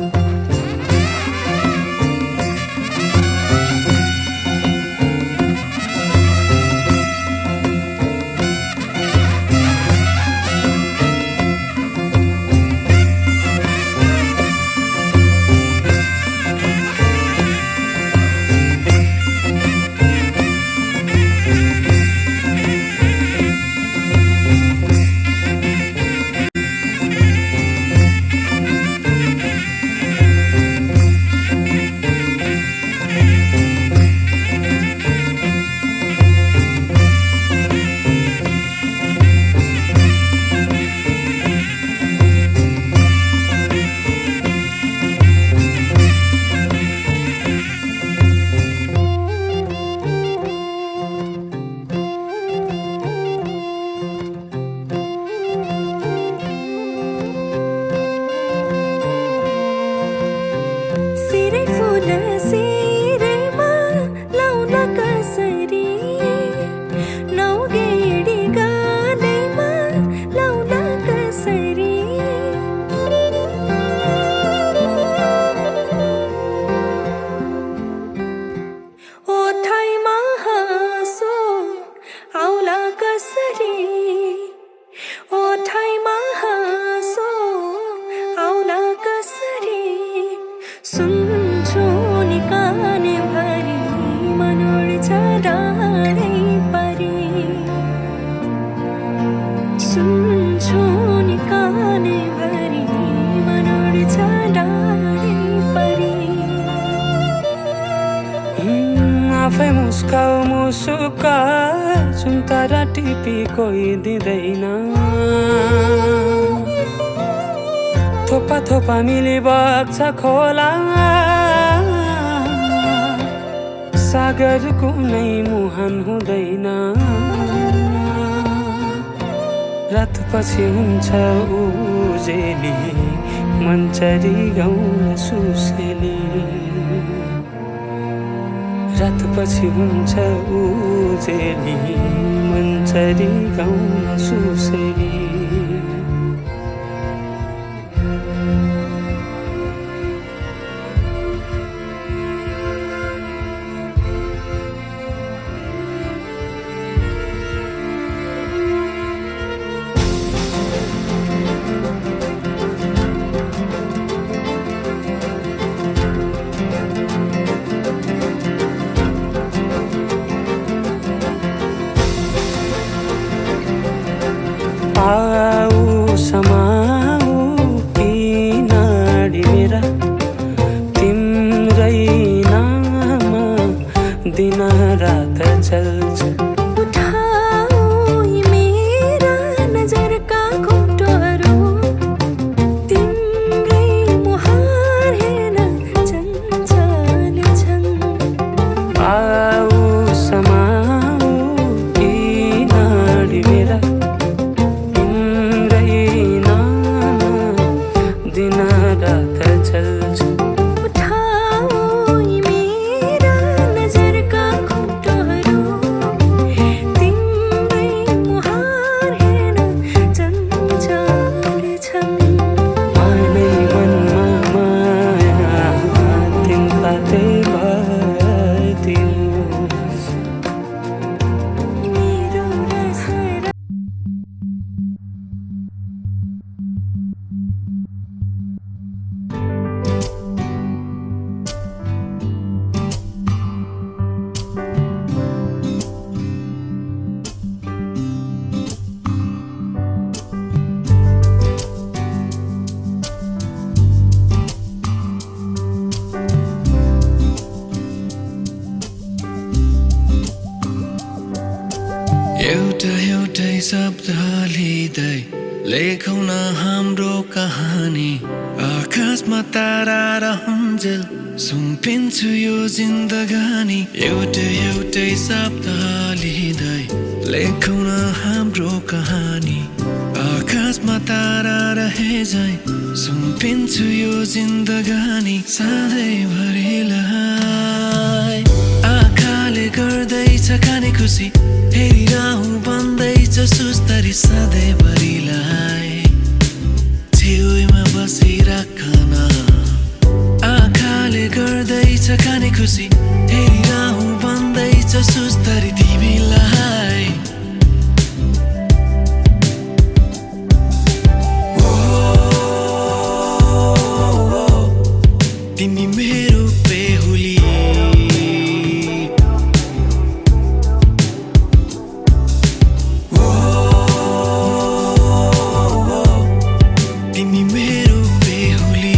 आफै मुस्काऊ मुसुका जुन तारा टिपी कोही दिँदैन थोपा थोपा मिली बग्छ खोला सागर कुनै मुहान हुँदैन रात पछि हुन्छ उजेली मन्चरी गाउन सुसेली रात पछि हुन्छ उजेली मन्चरी गाउन सुसेली आऊ समाऊ नाडी मेरा तिम्रै नाम दिन रात चल्छ एउटै शब्द लिँदै लेखौँ न हाम्रो कहानी आकाशमा तारा रहन्जेल सुम्पिन्छु यो जिन्दगानी एउटै शब्द लिँदै लेखौँ न हाम्रो कहानी आकाशमा तारा रहेझै सुम्पिन्छु यो जिन्दगानी सधैँभरिलाई आँखाले गर्दैछ खाने खुसी हेरिरहँ भन्दैछ सुस्तरी सधैँभरिलाई छेउमा बसिराखन आँखाले गर्दैछ खाने खुसी हेरिरहँ भन्दैछ सुस्तरी तिमीलाई तिमी मेरो बेहुली तिमी मेरो बेहुली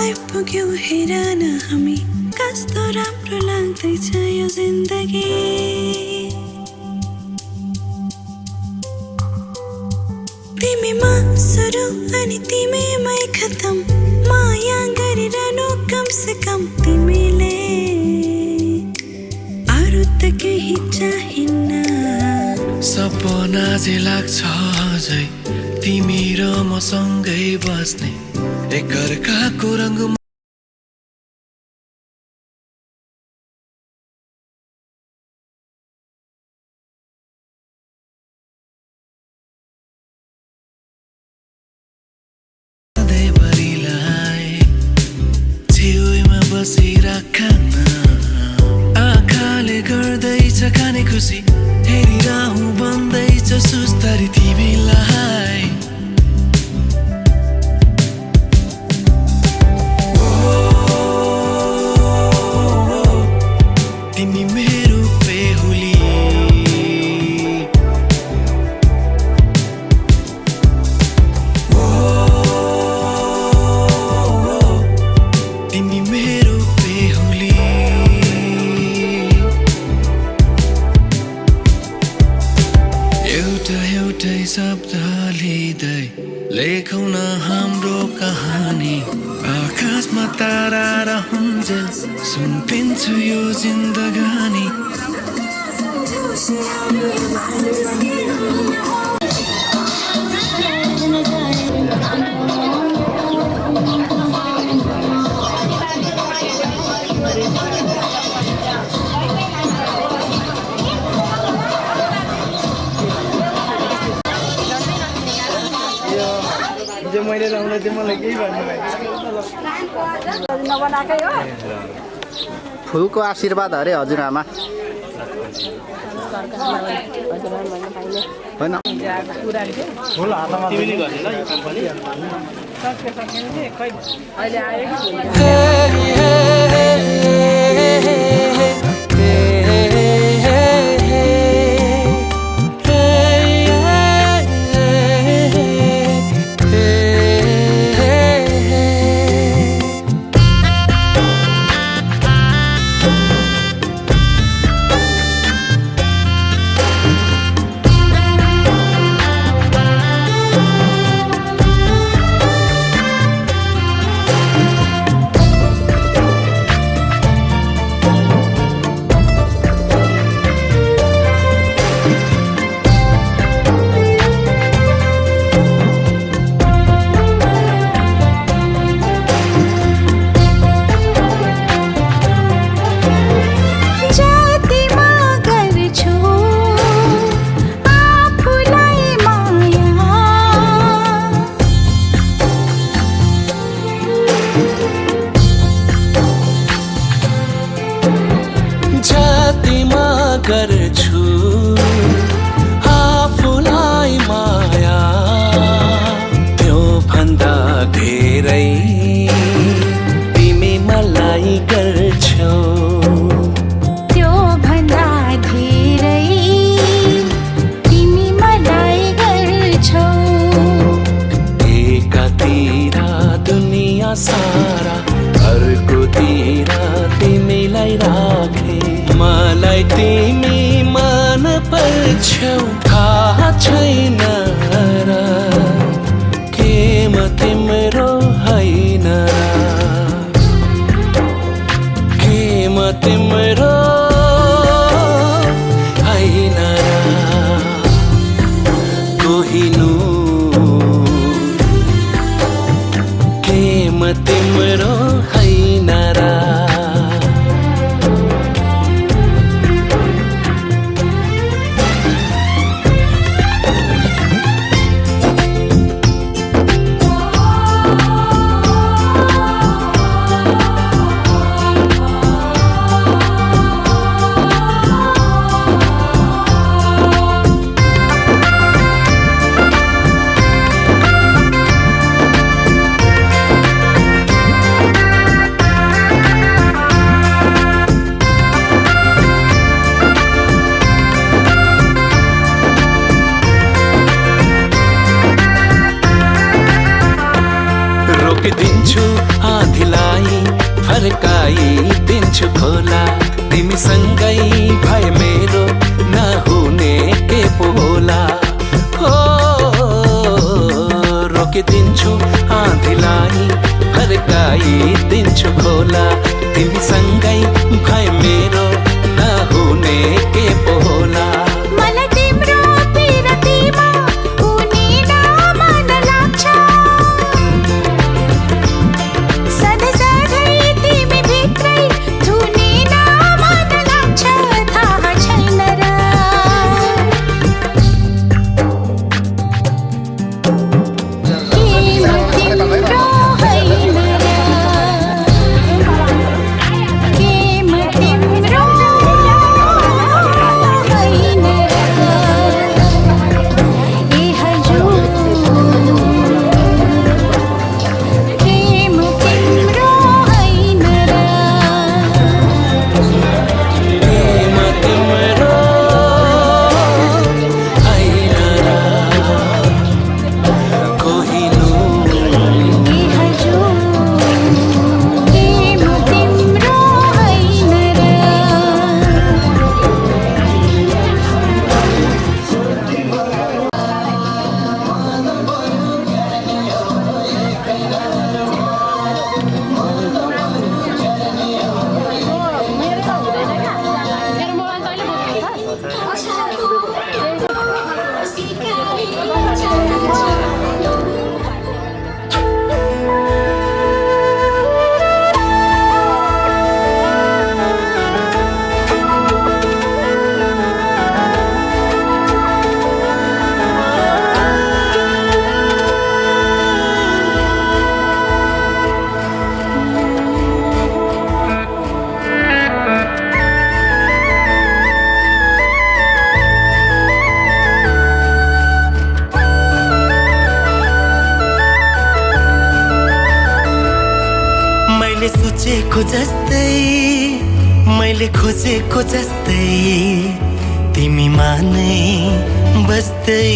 आइपुग्यौ हेर न हामी कस्तो राम्रो लाग्दैछ यो जिन्दगी तिमीमा सुरु अनि तिमीमै खतम माया गरिरहनु कम से कम तिमीले अरू त केही चाहिन्न सपना जे लाग्छ अझै तिमी र मसँगै बस्ने एकअर्काको रङ बसिराखन आँखाले गर्दैछ खाने खुसी हेरिरहँ भन्दैछ सुस्तरी तिमीलाई रहन्जेल सुम्पिन्छु यो जिन्दगानी मैले लाउँदा चाहिँ मलाई केही भन्नु फुलको आशीर्वाद अरे हजुरआमा होइन फुल हातमा तिमीले गर्ने ल यो कम्पनी अहिले गर्छु आफूलाई माया त्यो भन्दा धेरै तिमी मलाई गर्छौ त्यो भन्दा धेरै तिमी मलाई गर्छौ एकातिर दुनिया सारा अर्कोतिर तिमीलाई राखे मलाई तिमी मन पर्छौ थाहा छैन र के म तिम्रो होइन के म तिम्रो होइन कोहिनूर के म तिम्रो होइन र दिन्छु आँधीलाई फर्काइदिन्छु खोला तिमीसँगै भए मेरो नहुने के पो होला हो रोकिदिन्छु आँधीलाई फर्काइदिन्छु खोला तिमीसँगै भए मेरो नहुने के पो होला मलाई तिम्रो पिरतीमा कुनै मन लाग्छ सोचेको जस्तै मैले खोजेको जस्तै तिमीमा नै बस्दै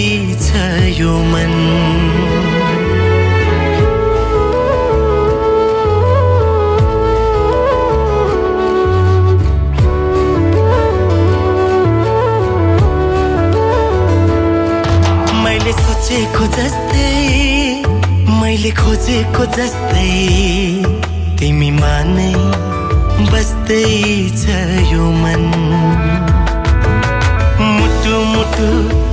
छ यो मन मैले सोचेको जस्तै मैले खोजेको जस्तै तिमीमा नै बस्दै छ यो मन मुटु मुटु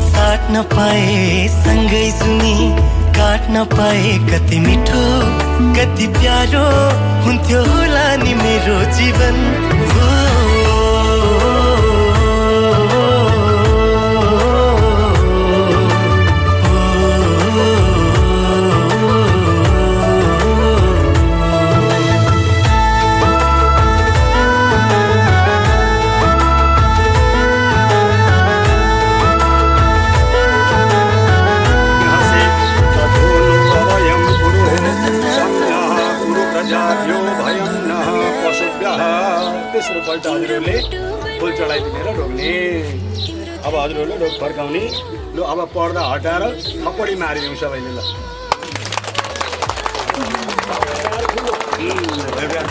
साट्न पाए सँगै सुनि काट्न पाए कति मिठो कति प्यारो हुन्थ्यो होला नि मेरो जीवन हो तेस्रो पल्ट हजुरहरूले फुल चढाइदिने र ढोग्ने अब हजुरहरूले ढोग फर्काउने लु अब पर्दा हटाएर थप्पडी मारिदिउँ सबैले ल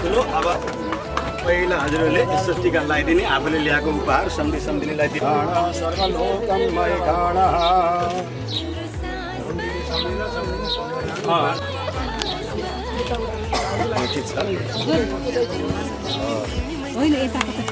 ठुलो अब पहिला हजुरहरूले यस्तो टिका लगाइदिने आफूले ल्याएको उपहार सम्धि सम्धिले लगाइदिने सर्वलोकमय खाना ठिक छ होइन यताको त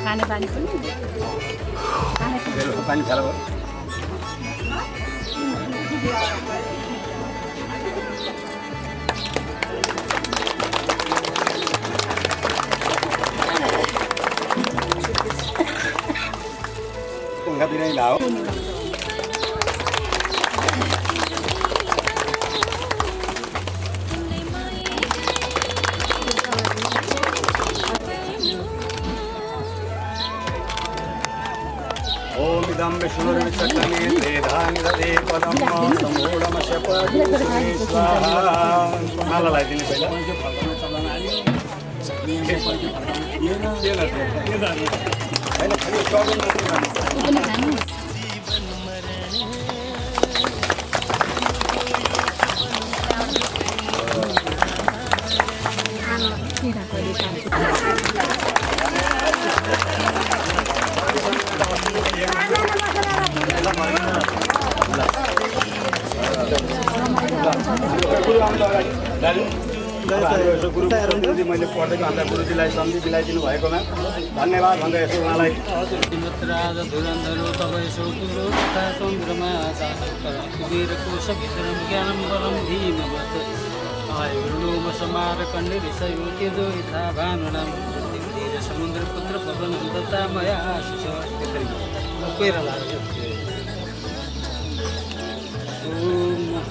खाने पानी पनि पानी खाला पंखा दिन लाओ ओम इदं विष्णुर्विचक्रमे त्रेधानि दधे पदं समूढमस्य पदुषे स्वाहा माला लगाइदिने पहिला मैले पढेको अन्त गुरुजीलाई सम्झि मिलाइदिनु भएकोमा धन्यवाद भन्दै यसो उहाँलाई राजा धुरन्धरो तपाईँ सौकुरो तथा चन्द्रमा कुबेरको सवितरम ज्ञानम बलम धीमवत् आयुर्लोम समार कण्डे विषयो तेजो यथा भानुनाम समुद्र पुत्र पवन दत्ता मया आशिष कोइरा लाग्यो